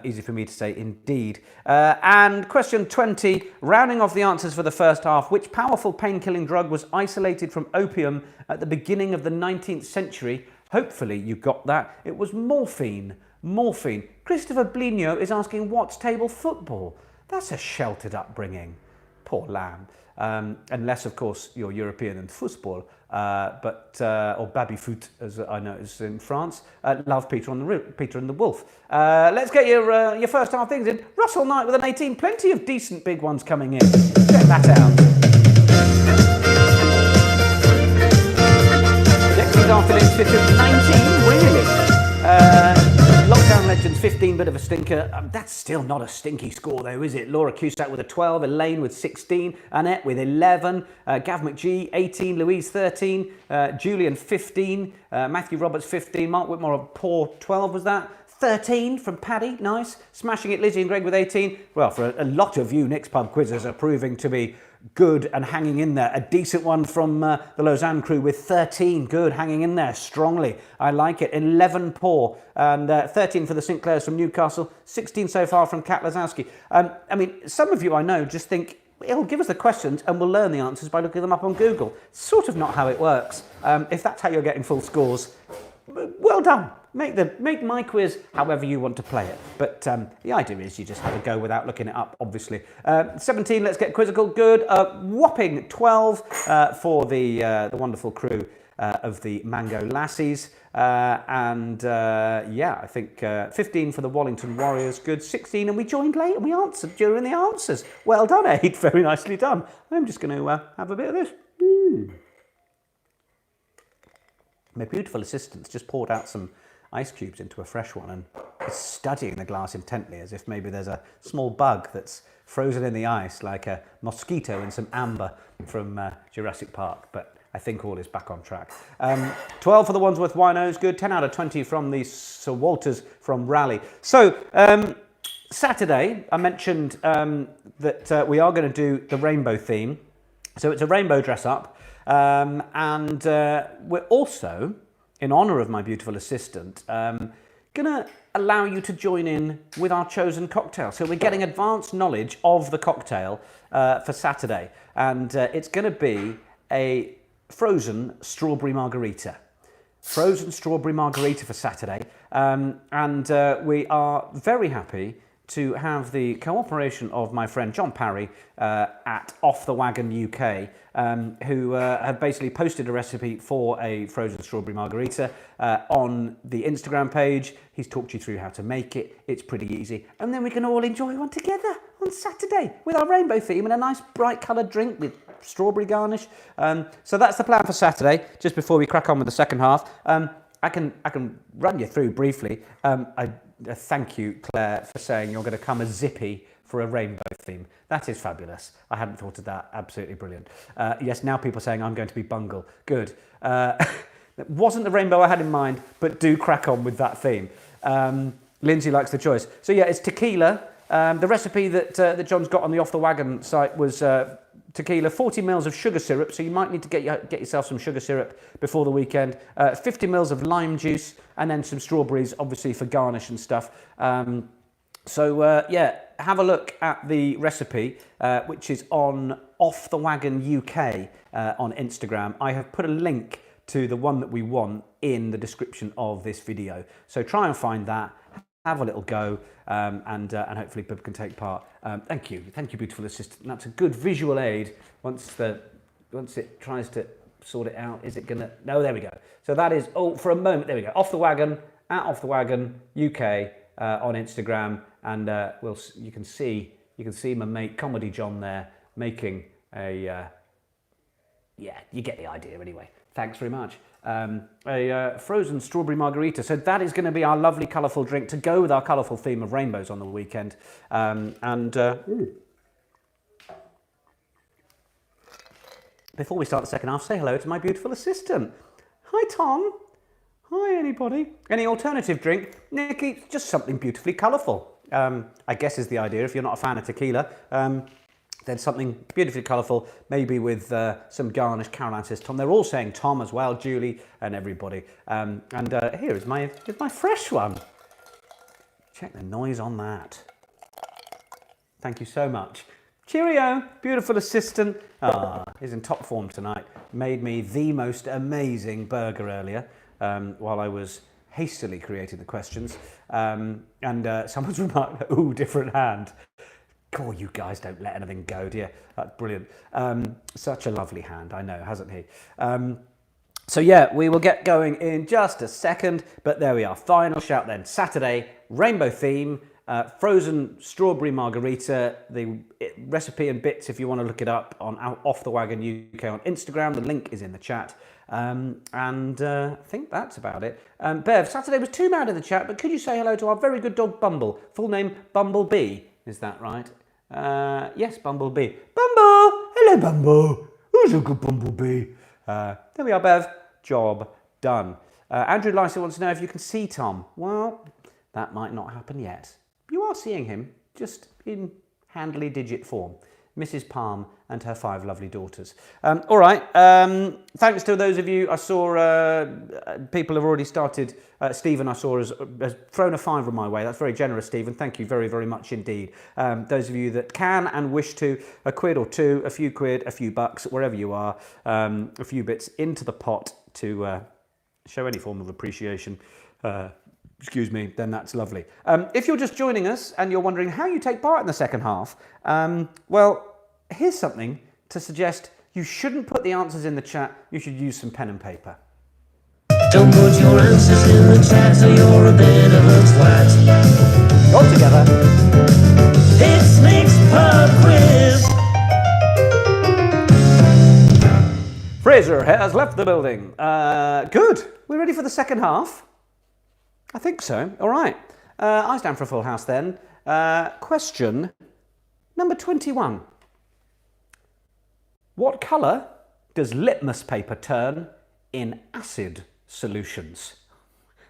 Easy for me to say, indeed. And question 20, rounding off the answers for the first half, which powerful pain-killing drug was isolated from opium at the beginning of the 19th century? Hopefully you got that. It was morphine. Morphine. Christopher Blino is asking, what's table football? That's a sheltered upbringing. Poor lamb. Unless, of course, you're European and football, or baby-foot, as I know is in France. Love Peter and the Wolf. Let's get your first half things in. Russell Knight with an 18. Plenty of decent big ones coming in. Check that out. Dexys afternoon fit of 19, really. Lockdown Legends 15, bit of a stinker. That's still not a stinky score though, is it? Laura Cusack with a 12, Elaine with 16, Annette with 11, Gav McGee 18, Louise 13, Julian 15, Matthew Roberts 15, Mark Whitmore a poor 12 was that? 13 from Paddy, nice. Smashing it, Lizzie and Greg with 18. Well, for a lot of you, Nick's Pub quizzes are proving to be good and hanging in there. A decent one from the Lausanne crew with 13. Good, hanging in there strongly. I like it. 11 poor. And 13 for the St. Clairs from Newcastle. 16 so far from Kat Lazowski. I mean, some of you I know just think, it'll give us the questions and we'll learn the answers by looking them up on Google. Sort of not how it works. If that's how you're getting full scores, well done. Make my quiz however you want to play it. But the idea is you just have a go without looking it up, obviously. 17, let's get quizzical. Good. Whopping 12 for the wonderful crew of the Mango Lassies. Yeah, I think 15 for the Wallington Warriors. Good. 16, and we joined late and we answered during the answers. Well done, 8. Very nicely done. I'm just going to have a bit of this. My beautiful assistant's just poured out some ice cubes into a fresh one and is studying the glass intently as if maybe there's a small bug that's frozen in the ice like a mosquito in some amber from Jurassic Park. But I think all is back on track. 12 for the Wandsworth Winos, good. 10 out of 20 from the Sir Walters from Raleigh. So Saturday, I mentioned that we are going to do the rainbow theme. So it's a rainbow dress up. And we're also, in honour of my beautiful assistant, going to allow you to join in with our chosen cocktail. So we're getting advanced knowledge of the cocktail for Saturday. And it's going to be a frozen strawberry margarita. Frozen strawberry margarita for Saturday. And we are very happy to have the cooperation of my friend John Parry at Off the Wagon UK, who have basically posted a recipe for a frozen strawberry margarita on the Instagram page. He's talked you through how to make it. It's pretty easy. And then we can all enjoy one together on Saturday with our rainbow theme and a nice bright coloured drink with strawberry garnish. So that's the plan for Saturday, just before we crack on with the second half. I can run you through briefly. Thank you, Claire, for saying you're going to come as Zippy for a rainbow theme. That is fabulous. I hadn't thought of that. Absolutely brilliant. Yes, now people are saying I'm going to be Bungle. Good. It wasn't the rainbow I had in mind, but do crack on with that theme. Lindsay likes the choice. So yeah, it's tequila. The recipe that John's got on the Off the Wagon site was tequila, 40 mils of sugar syrup, so you might need to get yourself some sugar syrup before the weekend, 50 mils of lime juice, and then some strawberries, obviously for garnish and stuff. Yeah, have a look at the recipe, which is on Off the Wagon UK on Instagram. I have put a link to the one that we want in the description of this video. So try and find that, have a little go, and hopefully people can take part. Thank you, beautiful assistant. That's a good visual aid. Once it tries to sort it out, is it gonna? No, there we go. So that is, oh, for a moment, there we go. Off the Wagon, at Off the Wagon UK on Instagram, and you can see my mate Comedy John there making a yeah, you get the idea anyway. Thanks very much. A frozen strawberry margarita. So that is going to be our lovely colourful drink to go with our colourful theme of rainbows on the weekend. Before we start the second half, say hello to my beautiful assistant. Hi, Tom. Hi, anybody. Any alternative drink? Nikki, just something beautifully colourful. I guess is the idea if you're not a fan of tequila. Then something beautifully colourful, maybe with some garnish. Caroline says Tom. They're all saying Tom as well, Julie and everybody. Here is my fresh one. Check the noise on that. Thank you so much. Cheerio, beautiful assistant. He's in top form tonight. Made me the most amazing burger earlier while I was hastily creating the questions. Someone's remarked, ooh, different hand. God, you guys don't let anything go, do you? That's brilliant. Such a lovely hand, I know, hasn't he? So yeah, we will get going in just a second, but there we are. Final shout then. Saturday, rainbow theme, frozen strawberry margarita. The recipe and bits, if you want to look it up, on Off the Wagon UK on Instagram. The link is in the chat. I think that's about it. Bev, Saturday was too mad in the chat, but could you say hello to our very good dog Bumble? Full name Bumblebee. Is that right? Yes, Bumblebee. Bumble! Hello, Bumble. Who's a good Bumblebee? There we are, Bev. Job done. Andrew Lysa wants to know if you can see Tom. Well, that might not happen yet. You are seeing him, just in handily digit form. Mrs. Palm and her 5 lovely daughters. All right, thanks to those of you. I saw people have already started. Stephen, I saw, has thrown a £5 my way. That's very generous, Stephen. Thank you very, very much indeed. Those of you that can and wish to, a quid or two, a few quid, a few bucks, wherever you are, a few bits into the pot to show any form of appreciation. Excuse me, then that's lovely. If you're just joining us and you're wondering how you take part in the second half, well, here's something to suggest you shouldn't put the answers in the chat, you should use some pen and paper. Don't put your answers in the chat or you're a bit of a twat. All together. It's Nick's Pub Quiz. Fraser has left the building. Good. We're ready for the second half? I think so. All right. I stand for a full house then. Question number 21. What colour does litmus paper turn in acid solutions?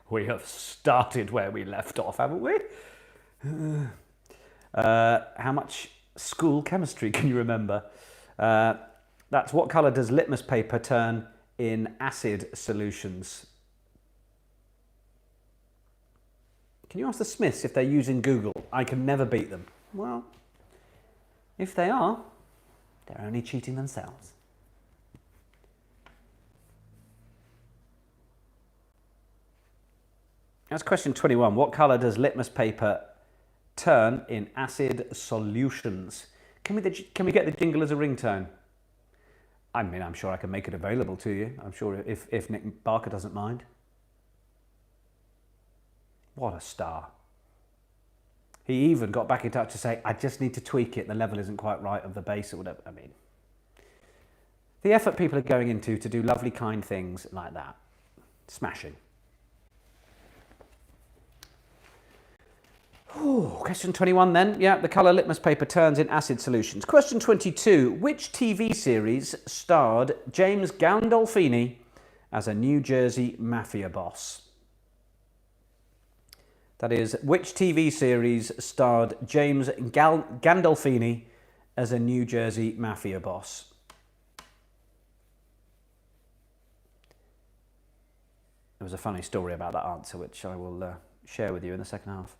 We have started where we left off, haven't we? How much school chemistry can you remember? That's what colour does litmus paper turn in acid solutions? Can you ask the Smiths if they're using Google? I can never beat them. Well, if they are, they're only cheating themselves. That's question 21. What colour does litmus paper turn in acid solutions? Can we get the jingle as a ringtone? I mean, I'm sure I can make it available to you. I'm sure if Nick Barker doesn't mind. What a star. He even got back in touch to say, I just need to tweak it. The level isn't quite right of the bass or whatever. I mean, the effort people are going into to do lovely, kind things like that. Smashing. Ooh, question 21 then. Yeah, the colour litmus paper turns in acid solutions. Question 22. Which TV series starred James Gandolfini as a New Jersey mafia boss? That is, which TV series starred James Gandolfini as a New Jersey mafia boss? There was a funny story about that answer, which I will share with you in the second half.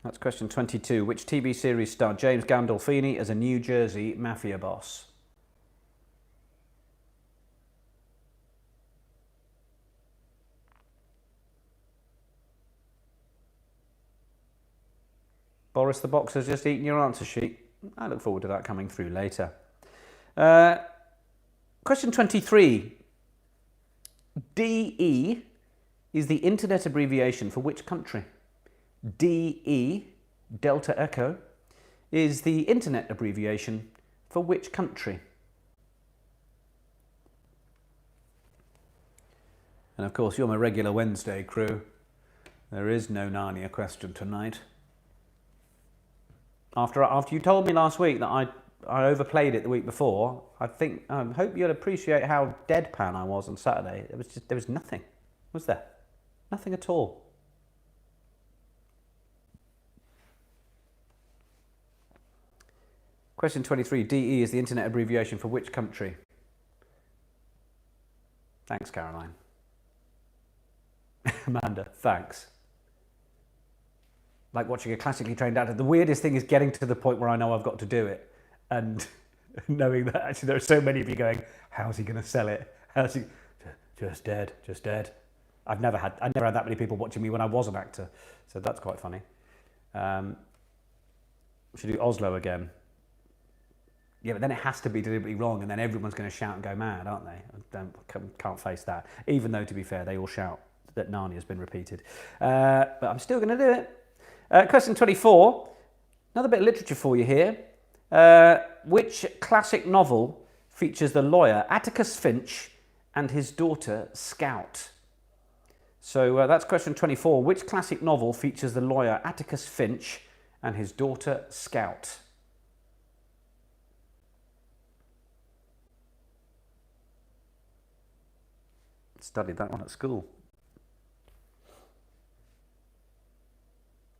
That's question 22. Which TV series starred James Gandolfini as a New Jersey mafia boss? Boris the Boxer's just eaten your answer sheet. I look forward to that coming through later. Question 23. DE is the internet abbreviation for which country? DE, Delta Echo, is the internet abbreviation for which country? And of course, you're my regular Wednesday crew. There is no Narnia question tonight. After you told me last week that I overplayed it the week before, I hope you'll appreciate how deadpan I was on Saturday. There was nothing, was there? Nothing at all. Question 23. DE is the internet abbreviation for which country? Thanks, Caroline. Amanda, thanks. Like watching a classically trained actor. The weirdest thing is getting to the point where I know I've got to do it and knowing that actually there are so many of you going, how's he going to sell it? How's he? Just dead, just dead. I never had that many people watching me when I was an actor. So that's quite funny. We should do Oslo again. Yeah, but then it has to be deliberately wrong and then everyone's going to shout and go mad, aren't they? Can't face that. Even though, to be fair, they all shout that Narnia's been repeated. But I'm still going to do it. Question 24. Another bit of literature for you here. Which classic novel features the lawyer Atticus Finch and his daughter Scout? So that's question 24. Which classic novel features the lawyer Atticus Finch and his daughter Scout? Studied that one at school.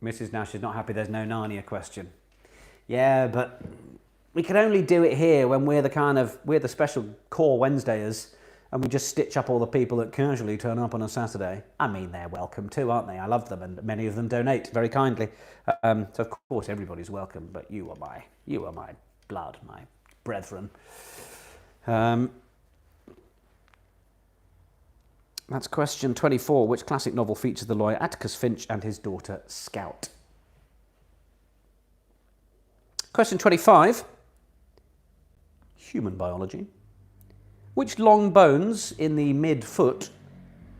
Mrs. Nash is not happy there's no Narnia question. Yeah, but we can only do it here when we're the special core Wednesdayers and we just stitch up all the people that casually turn up on a Saturday. I mean, they're welcome too, aren't they? I love them and many of them donate very kindly. So of course everybody's welcome, but you are my blood, my brethren. That's question 24. Which classic novel features the lawyer Atticus Finch and his daughter Scout? Question 25. Human biology. Which long bones in the mid-foot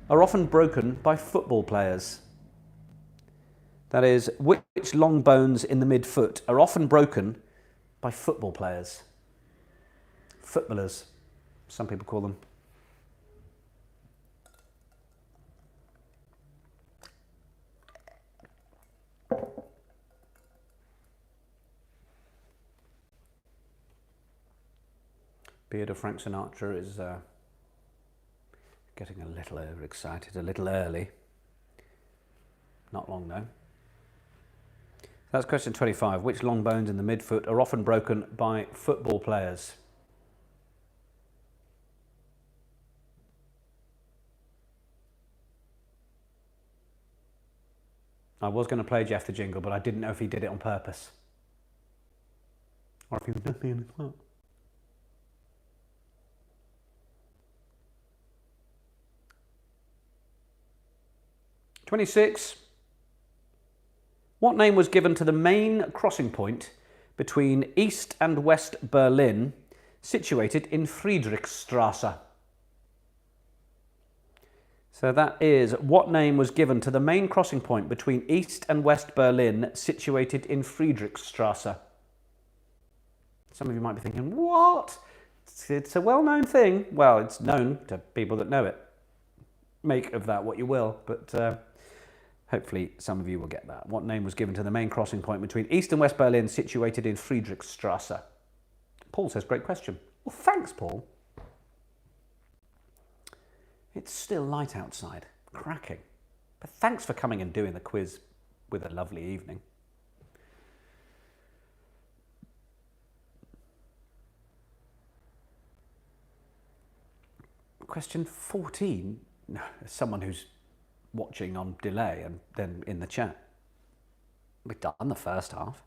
are often broken by football players? That is, which long bones in the mid-foot are often broken by football players? Footballers, some people call them. Beard of Frank Sinatra is getting a little overexcited, a little early. Not long though. That's question 25. Which long bones in the midfoot are often broken by football players? I was going to play Jeff the Jingle, but I didn't know if he did it on purpose. Or if he was nothing in the club. 26. What name was given to the main crossing point between East and West Berlin, situated in Friedrichstraße? So that is, what name was given to the main crossing point between East and West Berlin, situated in Friedrichstraße? Some of you might be thinking, what? It's a well-known thing. Well, it's known to people that know it. Make of that what you will, but hopefully some of you will get that. What name was given to the main crossing point between East and West Berlin, situated in Friedrichstraße? Paul says, great question. Well, thanks, Paul. It's still light outside, cracking. But thanks for coming and doing the quiz with a lovely evening. Question 14. No, someone who's watching on delay and then in the chat. We've done the first half.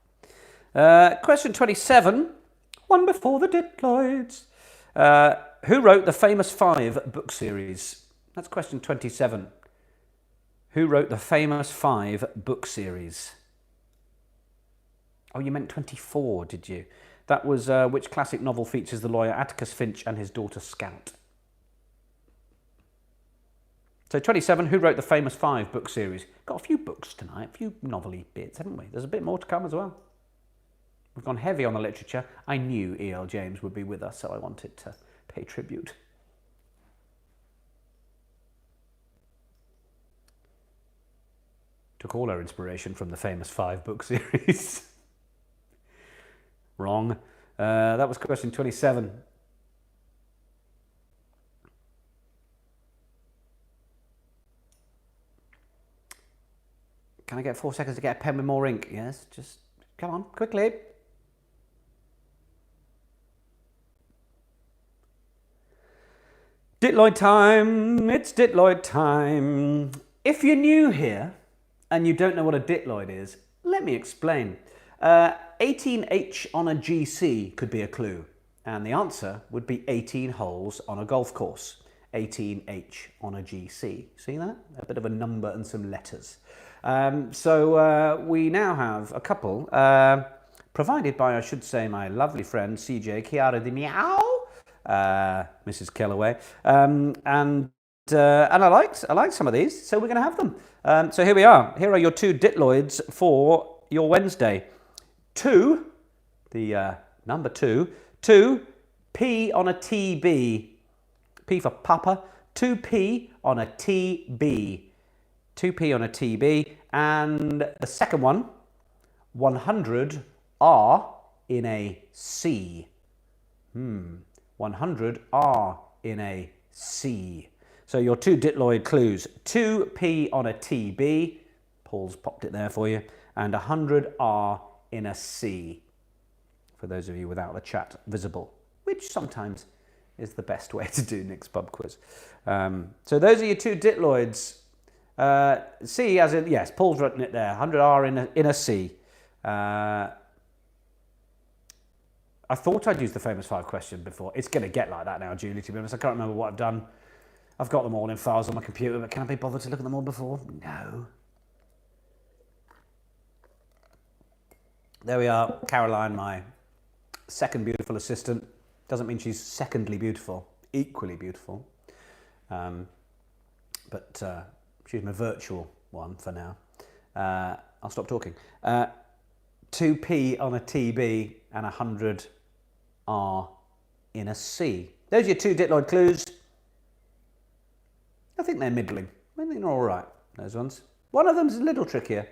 Question 27. One before the Ditloids. Who wrote the famous 5 book series? That's question 27. Who wrote the famous 5 book series? Oh, you meant 24, did you? That was which classic novel features the lawyer Atticus Finch and his daughter Scout? So 27, who wrote the famous 5 book series? Got a few books tonight, a few novelty bits, haven't we? There's a bit more to come as well. We've gone heavy on the literature. I knew E.L. James would be with us, so I wanted to pay tribute. Took all our inspiration from the famous 5 book series. Wrong. That was question 27. Can I get 4 seconds to get a pen with more ink? Yes, just come on, quickly. Ditloid time, it's Ditloid time. If you're new here and you don't know what a Ditloid is, let me explain. 18H on a GC could be a clue, and the answer would be 18 holes on a golf course. 18H on a GC. See that? A bit of a number and some letters. So we now have a couple, provided by, I should say, my lovely friend CJ Chiara Di Meow, Mrs. Kellaway, and I liked some of these, so we're going to have them. So here we are. Here are your 2 Ditloids for your Wednesday. 2, the number 2, 2 P on a TB. P for Papa. 2P on a TB. 2P on a TB, and the second one, 100 R in a C. 100 R in a C. So your 2 Ditloid clues, 2P on a TB, Paul's popped it there for you, and 100 R in a C, for those of you without the chat visible, which sometimes is the best way to do Nick's pub quiz. So those are your 2 Ditloids. C as in, yes, Paul's written it there, 100R in a C. I thought I'd used the famous 5 question before. It's going to get like that now, Julie, to be honest. I can't remember what I've done. I've got them all in files on my computer, but can I be bothered to look at them all before? No. There we are, Caroline, my second beautiful assistant. Doesn't mean she's secondly beautiful, equally beautiful. But she's my virtual one for now. I'll stop talking. 2P on a TB and 100 R in a C. Those are your 2 Ditloid clues. I think they're middling. I think they're all right, those ones. One of them's a little trickier.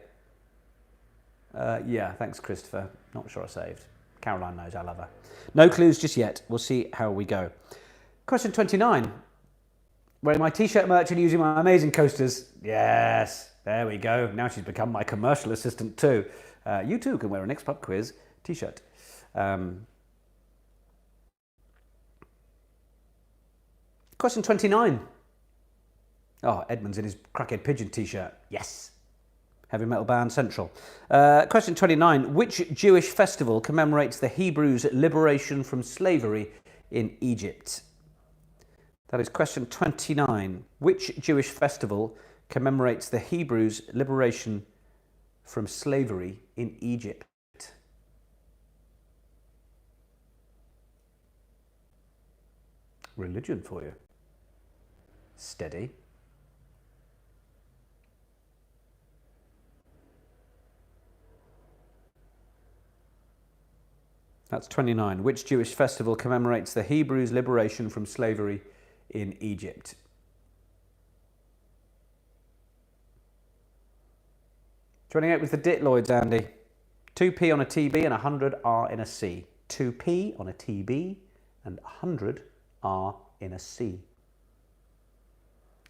Yeah, thanks, Christopher. Not sure I saved. Caroline knows I love her. No clues just yet. We'll see how we go. Question 29. Wearing my t-shirt merch and using my amazing coasters. Yes, there we go. Now she's become my commercial assistant too. You too can wear a Nick's Pub Quiz t-shirt. Question 29. Oh, Edmund's in his Crackhead Pigeon t-shirt. Yes. Heavy Metal Band Central. Question 29. Which Jewish festival commemorates the Hebrews' liberation from slavery in Egypt? That is question 29. Which Jewish festival commemorates the Hebrews' liberation from slavery in Egypt? Religion for you. Steady. That's 29. Which Jewish festival commemorates the Hebrews' liberation from slavery in Egypt? Joining out with the Ditloids, Andy. 2P on a TB and 100 R in a C. 2P on a TB and 100 R in a C.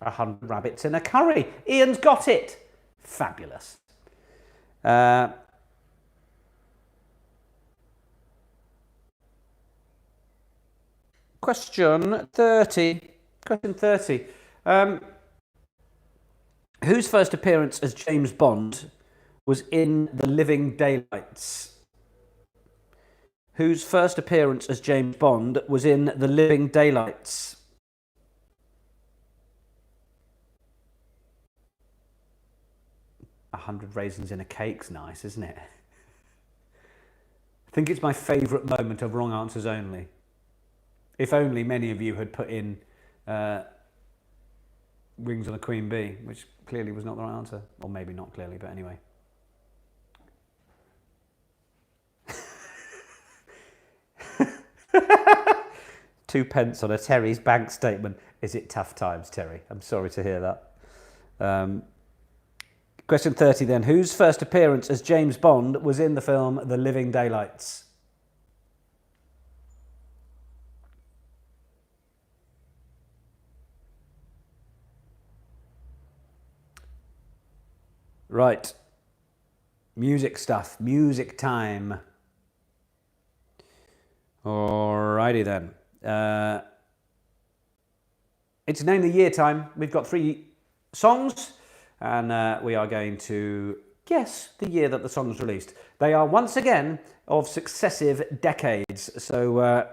100 rabbits in a curry. Ian's got it. Fabulous. Question 30. Question 30. Whose first appearance as James Bond was in The Living Daylights? Whose first appearance as James Bond was in The Living Daylights? "100 raisins in a cake's nice, isn't it?" I think it's my favourite moment of wrong answers only. If only many of you had put in Wings on a Queen Bee, which clearly was not the right answer. Or maybe not clearly, but anyway. £2 on a Terry's bank statement. Is it tough times, Terry? I'm sorry to hear that. Question 30 then. Whose first appearance as James Bond was in the film The Living Daylights? Right. Music stuff. Music time. Alrighty then. It's Name the Year time. We've got 3 songs and we are going to guess the year that the song was released. They are once again of successive decades, so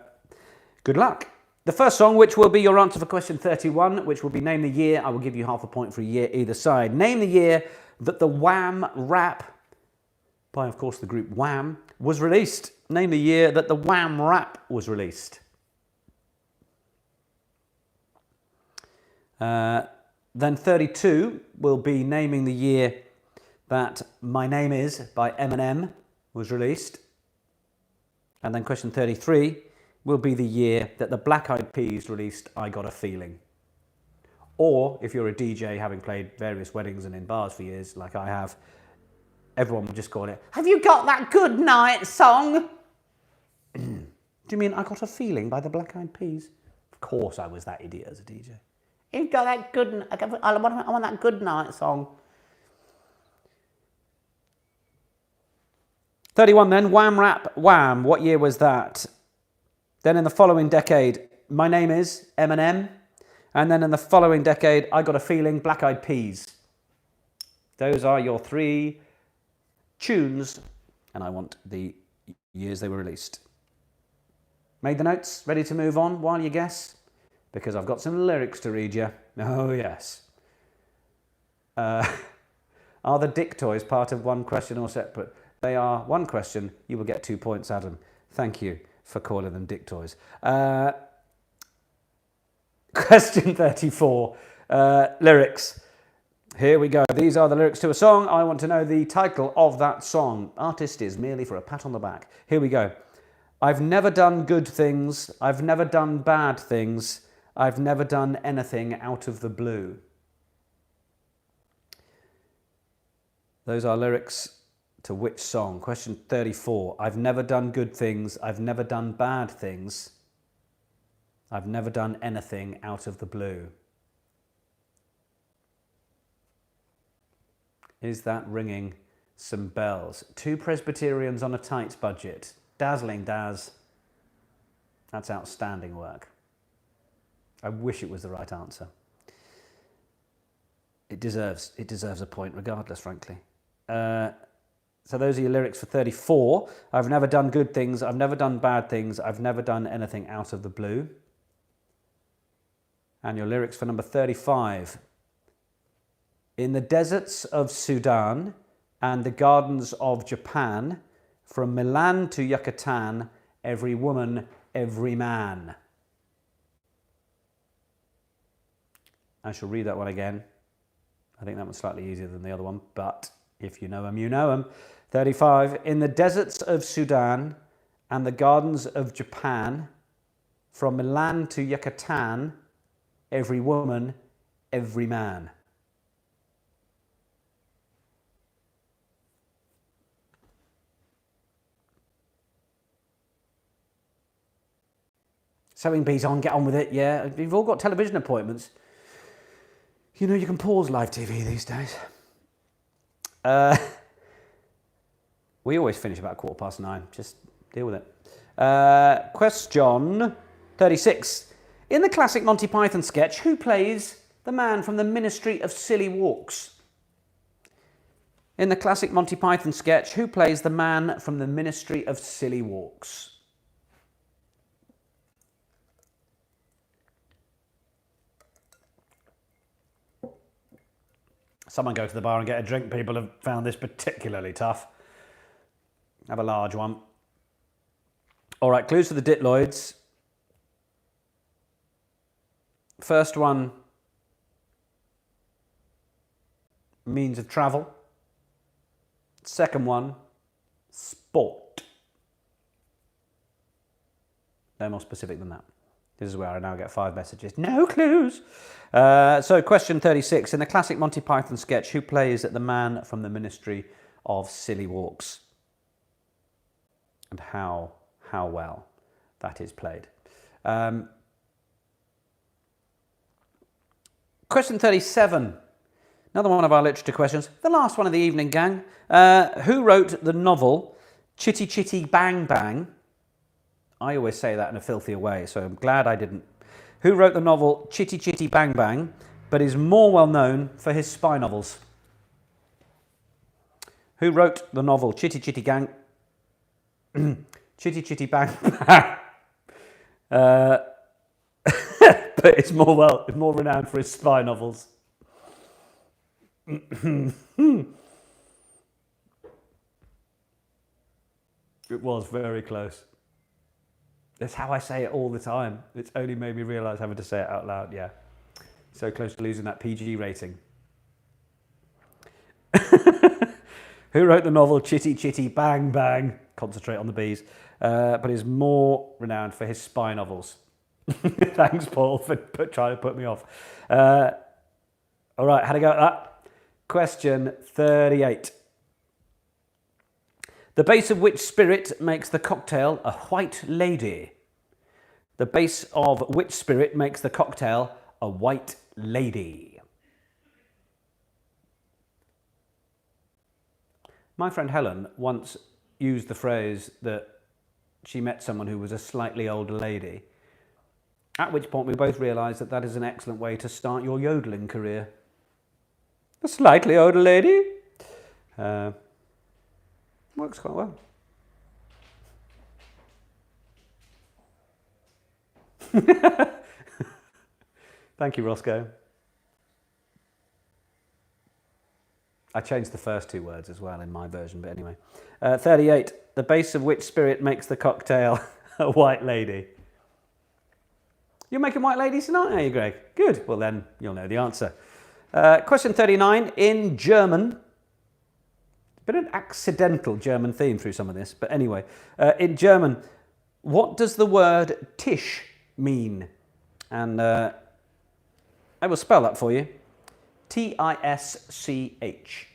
good luck. The first song, which will be your answer for question 31, which will be Name the Year. I will give you half a point for a year either side. Name the year that the Wham rap, by of course the group Wham, was released. Name the year that the Wham rap was released. Then 32 will be naming the year that My Name Is by Eminem was released. And then question 33 will be the year that the Black Eyed Peas released I Got a Feeling. Or, if you're a DJ having played various weddings and in bars for years, like I have, everyone would just call it, "Have you got that good night song?" Do you mean I Got a Feeling by the Black Eyed Peas? Of course I was that idiot as a DJ. "You've got that good, I want that good night song." 31 then, Wham rap, Wham. What year was that? Then in the following decade, My Name Is, Eminem. And then in the following decade, I Got a Feeling, Black Eyed Peas. Those are your 3 tunes, and I want the years they were released. Made the notes? Ready to move on while you guess? Because I've got some lyrics to read you. Oh, yes. Are the dick toys part of one question or separate? They are one question. You will get 2 points, Adam. Thank you for calling them dick toys. Question 34. Lyrics. Here we go. These are the lyrics to a song. I want to know the title of that song. Artist is merely for a pat on the back. Here we go. I've never done good things. I've never done bad things. I've never done anything out of the blue. Those are lyrics to which song? Question 34. I've never done good things. I've never done bad things. I've never done anything out of the blue. Is that ringing some bells? 2 Presbyterians on a tight budget. Dazzling Daz. That's outstanding work. I wish it was the right answer. It deserves a point regardless, frankly. So those are your lyrics for 34. I've never done good things. I've never done bad things. I've never done anything out of the blue. And your lyrics for number 35. In the deserts of Sudan and the gardens of Japan, from Milan to Yucatan, every woman, every man. I shall read that one again. I think that one's slightly easier than the other one, but if you know them, you know them. 35. In the deserts of Sudan and the gardens of Japan, from Milan to Yucatan, every woman, every man. Sewing bees on, get on with it, yeah. You've all got television appointments. You know, you can pause live TV these days. We always finish about 9:15. Just deal with it. Question 36. In the classic Monty Python sketch, who plays the man from the Ministry of Silly Walks? In the classic Monty Python sketch, who plays the man from the Ministry of Silly Walks? Someone go to the bar and get a drink. People have found this particularly tough. Have a large one. All right, clues for the Ditloids. First one, means of travel. Second one, sport. No more specific than that. This is where I now get 5 messages. No clues. So question 36. In the classic Monty Python sketch, who plays the man from the Ministry of Silly Walks? And how well that is played. Question 37. Another one of our literature questions. The last one of the evening, gang. Who wrote the novel Chitty Chitty Bang Bang? I always say that in a filthier way, so I'm glad I didn't. Who wrote the novel Chitty Chitty Bang Bang, but is more well known for his spy novels? Who wrote the novel Chitty Chitty Gang... Chitty Chitty Bang Bang? But it's more renowned for his spy novels. It was very close. That's how I say it all the time. It's only made me realise having to say it out loud. Yeah. So close to losing that PG rating. Who wrote the novel Chitty Chitty Bang Bang? Concentrate on the B's. But is more renowned for his spy novels. Thanks, Paul, for trying to put me off. All right, how to go at that? Question 38. The base of which spirit makes the cocktail a white lady? The base of which spirit makes the cocktail a white lady? My friend Helen once used the phrase that she met someone who was a slightly older lady, at which point we both realised that that is an excellent way to start your yodelling career. A slightly older lady? Works quite well. Thank you, Roscoe. I changed the first 2 words as well in my version, but anyway. 38. The base of which spirit makes the cocktail a white lady? You're making white ladies tonight, are you, Greg? Good. Well, then you'll know the answer. Question 39. In German... Been an accidental German theme through some of this, but anyway. In German, what does the word Tisch mean? And I will spell that for you. T-I-S-C-H.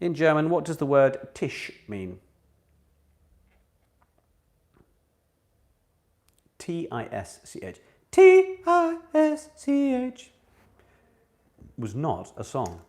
In German, what does the word Tisch mean? T-I-S-C-H. T-I-S-C-H. Was not a song.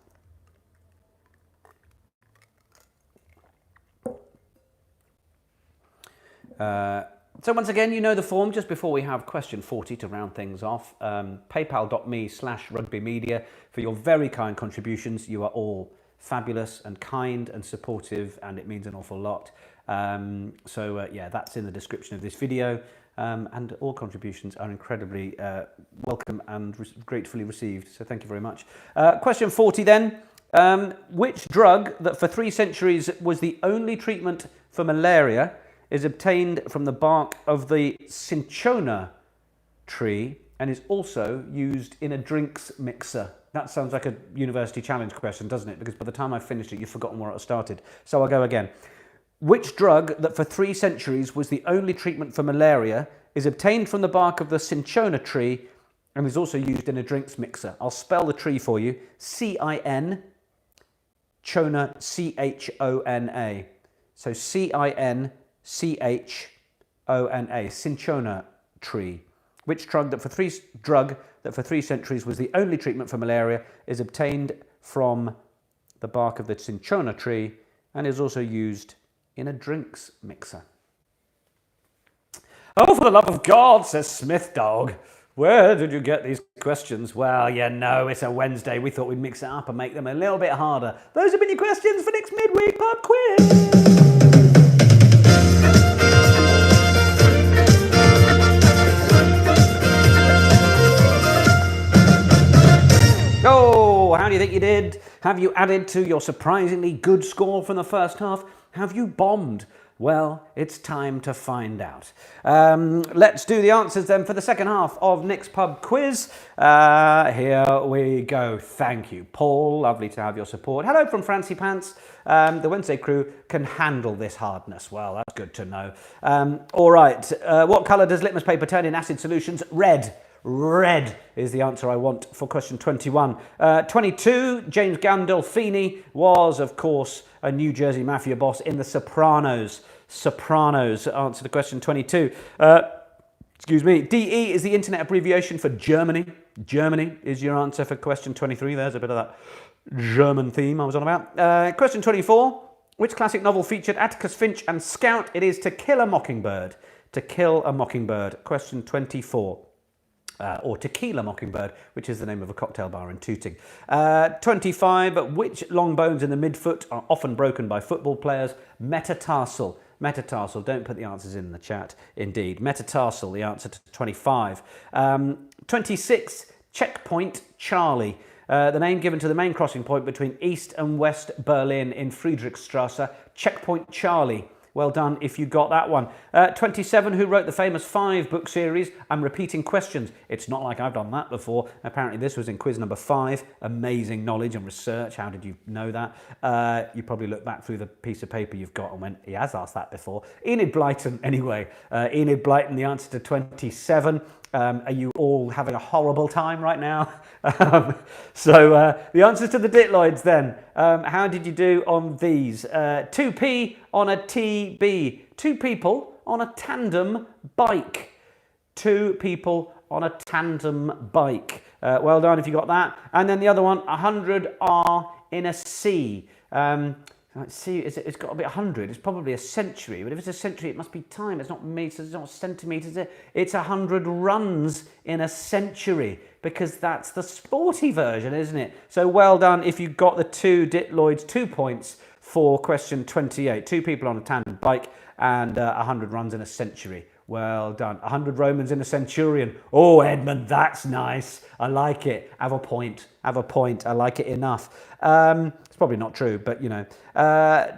So once again, you know the form. Just before we have question 40 to round things off, paypal.me/rugbymedia for your very kind contributions. You are all fabulous and kind and supportive, and it means an awful lot. Yeah, that's in the description of this video, and all contributions are incredibly welcome and gratefully received. So thank you very much. Question 40 then. Which drug that for 3 centuries was the only treatment for malaria is obtained from the bark of the cinchona tree and is also used in a drinks mixer? That sounds like a university challenge question, doesn't it? Because by the time I finished it, you've forgotten where it started. So I'll go again. Which drug that for 3 centuries was the only treatment for malaria is obtained from the bark of the cinchona tree and is also used in a drinks mixer? I'll spell the tree for you. C-I-N, chona, C-H-O-N-A. So C-I-N, C-H-O-N-A, cinchona tree. Which drug that for 3 that for 3 centuries was the only treatment for malaria, is obtained from the bark of the cinchona tree and is also used in a drinks mixer? Oh, for the love of God, says Smith Dog. Where did you get these questions? Well, you know, it's a Wednesday. We thought we'd mix it up and make them a little bit harder. Those have been your questions for next midweek pub quiz. Oh, how do you think you did? Have you added to your surprisingly good score from the first half? Have you bombed? Well, it's time to find out. Let's do the answers then for the second half of Nick's Pub Quiz. Here we go. Thank you, Paul. Lovely to have your support. Hello from Francie Pants. The Wednesday crew can handle this hardness. Well, that's good to know. All right. What colour does litmus paper turn in acid solutions? Red. Red is the answer I want for question 21. 22, James Gandolfini was, of course, a New Jersey mafia boss in The Sopranos. Sopranos, answer to question 22. Excuse me. DE is the internet abbreviation for Germany. Germany is your answer for question 23. There's a bit of that German theme I was on about. Question 24. Which classic novel featured Atticus Finch and Scout? It is To Kill a Mockingbird. To Kill a Mockingbird. Question 24. Or Tequila Mockingbird, which is the name of a cocktail bar in Tooting. 25, which long bones in the midfoot are often broken by football players? Metatarsal. Metatarsal. Don't put the answers in the chat. Indeed. Metatarsal, the answer to 25. 26, Checkpoint Charlie. The name given to the main crossing point between East and West Berlin in Friedrichstrasse. Checkpoint Charlie. Well done if you got that one. 27, who wrote the famous 5-book series? I'm repeating questions. It's not like I've done that before. Apparently this was in quiz number 5. Amazing knowledge and research. How did you know that? You probably looked back through the piece of paper you've got and went, he has asked that before. Enid Blyton, anyway. Enid Blyton, the answer to 27. Are you all having a horrible time right now? The answers to the Ditloids then. How did you do on these? 2p on a TB. 2 people on a tandem bike. 2 people on a tandem bike. Well done if you got that. And then the other one, 100R in a C. Let's see, it's got to be 100. It's probably a century. But if it's a century, it must be time. It's not meters, it's not centimeters. It's 100 runs in a century, because that's the sporty version, isn't it? So well done if you got the 2 Ditloids, 2 points for question 28. 2 people on a tandem bike and 100 runs in a century. Well done. 100 Romans in a centurion. Oh, Edmund, that's nice. I like it. Have a point. Have a point. I like it enough. It's probably not true, but you know.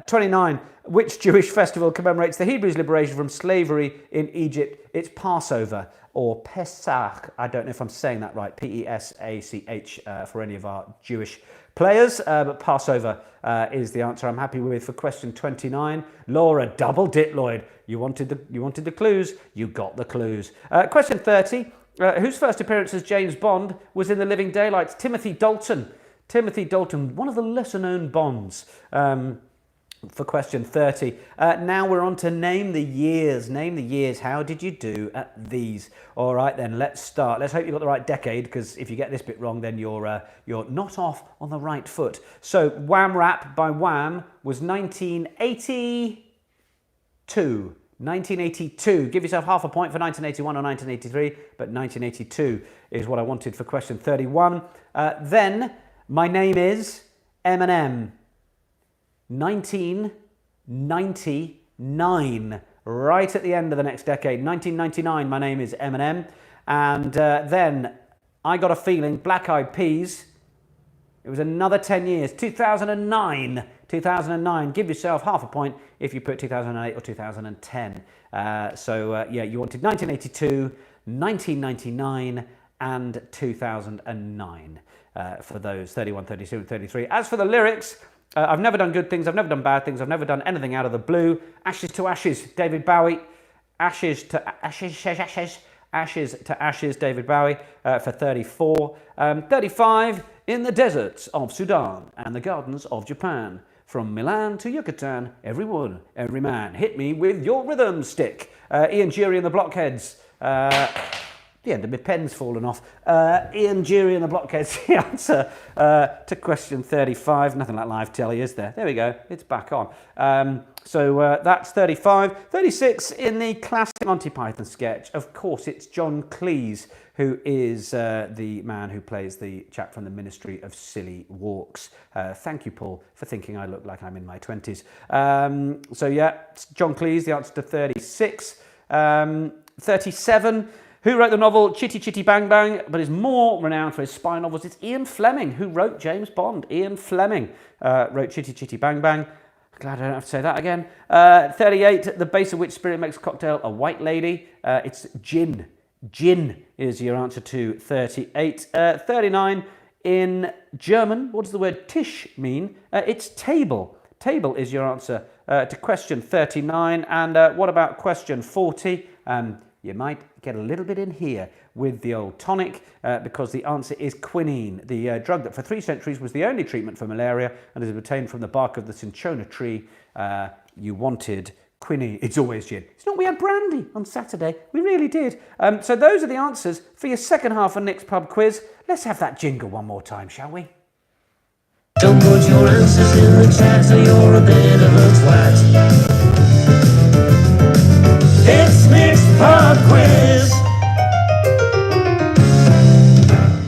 29. Which Jewish festival commemorates the Hebrews' liberation from slavery in Egypt? It's Passover or Pesach. I don't know if I'm saying that right. P-E-S-A-C-H for any of our Jewish players, but Passover is the answer I'm happy with for question 29. Laura, double Ditloid. You wanted the clues. You got the clues. Question 30. Whose first appearance as James Bond was in The Living Daylights? Timothy Dalton. Timothy Dalton, one of the lesser-known Bonds. For question 30. Now we're on to name the years. Name the years. How did you do at these? All right, then let's start. Let's hope you got the right decade, because if you get this bit wrong, then you're not off on the right foot. So Wham Rap by Wham was 1982. 1982. Give yourself half a point for 1981 or 1983, but 1982 is what I wanted for question 31. Then My Name Is Eminem. 1999, right at the end of the next decade. 1999, My Name Is Eminem. And then I Got a Feeling, Black Eyed Peas. It was another 10 years. 2009. 2009. Give yourself half a point if you put 2008 or 2010. Yeah, you wanted 1982, 1999, and 2009 for those 31, 32, and 33. As for the lyrics, I've never done good things, I've never done bad things, I've never done anything out of the blue. Ashes to Ashes, David Bowie. Ashes to Ashes, Ashes to Ashes, David Bowie for 34. 35, In the Deserts of Sudan and the Gardens of Japan. From Milan to Yucatan, every woman, every man, hit me with your rhythm stick. Ian Jury and the Blockheads. The end of my pen's fallen off. Ian Jury in the blockhead's the answer to question 35. Nothing like live telly, is there? There we go. It's back on. So that's 35. 36 in the classic Monty Python sketch. Of course, it's John Cleese, who is the man who plays the chap from the Ministry of Silly Walks. Thank you, Paul, for thinking I look like I'm in my 20s. So yeah, it's John Cleese, the answer to 36. 37. Who wrote the novel Chitty Chitty Bang Bang, but is more renowned for his spy novels? It's Ian Fleming, who wrote James Bond. Ian Fleming wrote Chitty Chitty Bang Bang. Glad I don't have to say that again. 38, the base of which spirit makes a cocktail a white lady. It's gin. Gin is your answer to 38. 39, in German, what does the word Tisch mean? It's table. Table is your answer to question 39. And what about question 40? You might get a little bit in here with the old tonic because the answer is quinine, the drug that for 3 centuries was the only treatment for malaria and is obtained from the bark of the cinchona tree. You wanted quinine. It's always gin. It's not, we had brandy on Saturday. We really did. So those are the answers for your second half of Nick's Pub Quiz. Let's have that jingle one more time, shall we? Don't put your answers in the chat or you're a bit of a twat. It's Nick's Pub Quiz.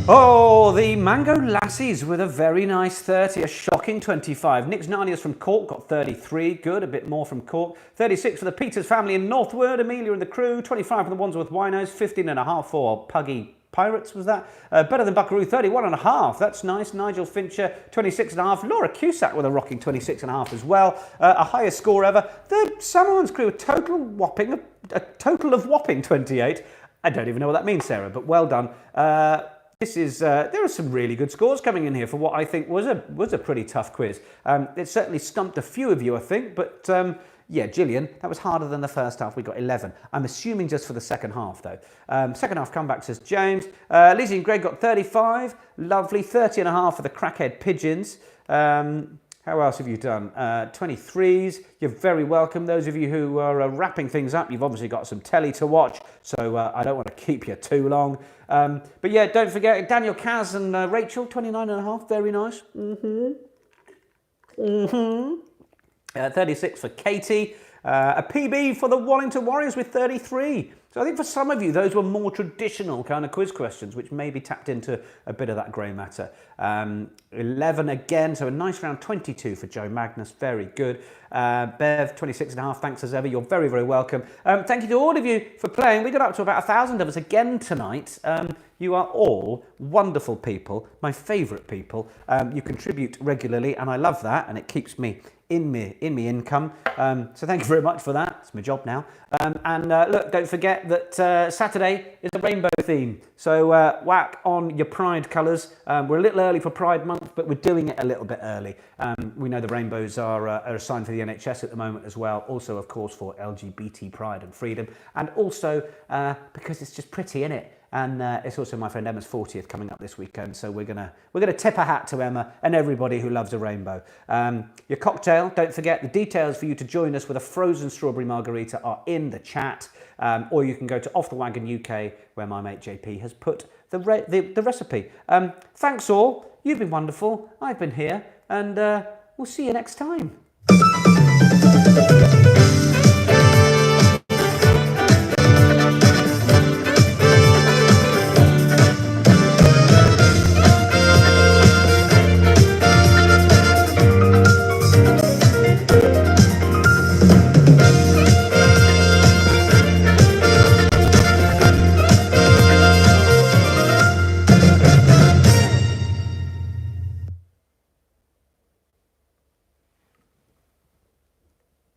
Oh, the Mango Lassies with a very nice 30, a shocking 25. Nick's Narnias from Cork got 33, good, a bit more from Cork. 36 for the Peters family in Northwood, Amelia and the crew. 25 for the Wandsworth Winos, 15.5 for Puggy Pirates, was that? Better than Buckaroo, 31.5. That's nice. Nigel Fincher, 26.5. Laura Cusack with a rocking 26.5 as well. A higher score ever. The Summerlands crew, a total of whopping 28. I don't even know what that means, Sarah, but well done. This is there are some really good scores coming in here for what I think was a pretty tough quiz. It certainly stumped a few of you, I think, but yeah, Gillian, that was harder than the first half. We got 11. I'm assuming just for the second half, though. Second half comeback, says James. Lizzie and Greg got 35. Lovely. 30.5 for the Crackhead Pigeons. How else have you done? 23s. You're very welcome. Those of you who are wrapping things up, you've obviously got some telly to watch, so I don't want to keep you too long. But yeah, don't forget, Daniel Kaz and Rachel, 29.5. Very nice. 36 for Katie. A PB for the Wallington Warriors with 33. So I think for some of you, those were more traditional kind of quiz questions, which maybe tapped into a bit of that grey matter. 11 again, so a nice round. 22 for Joe Magnus, very good. Bev, 26.5, thanks as ever. You're very, very welcome. Thank you to all of you for playing. We got up to about 1,000 of us again tonight. You are all wonderful people, my favourite people. You contribute regularly, and I love that, and it keeps me in me income. So thank you very much for that. It's my job now. And look, don't forget that Saturday is a rainbow theme. So whack on your Pride colours. We're a little early for Pride Month, but we're doing it a little bit early. We know the rainbows are a sign for the NHS at the moment as well. Also, of course, for LGBT pride and freedom. And also because it's just pretty, innit? And it's also my friend Emma's 40th coming up this weekend, so we're gonna tip a hat to Emma and everybody who loves a rainbow. Your cocktail, don't forget the details for you to join us with a frozen strawberry margarita are in the chat, or you can go to Off the Wagon UK, where my mate JP has put the recipe. Thanks all, you've been wonderful, I've been here, and we'll see you next time.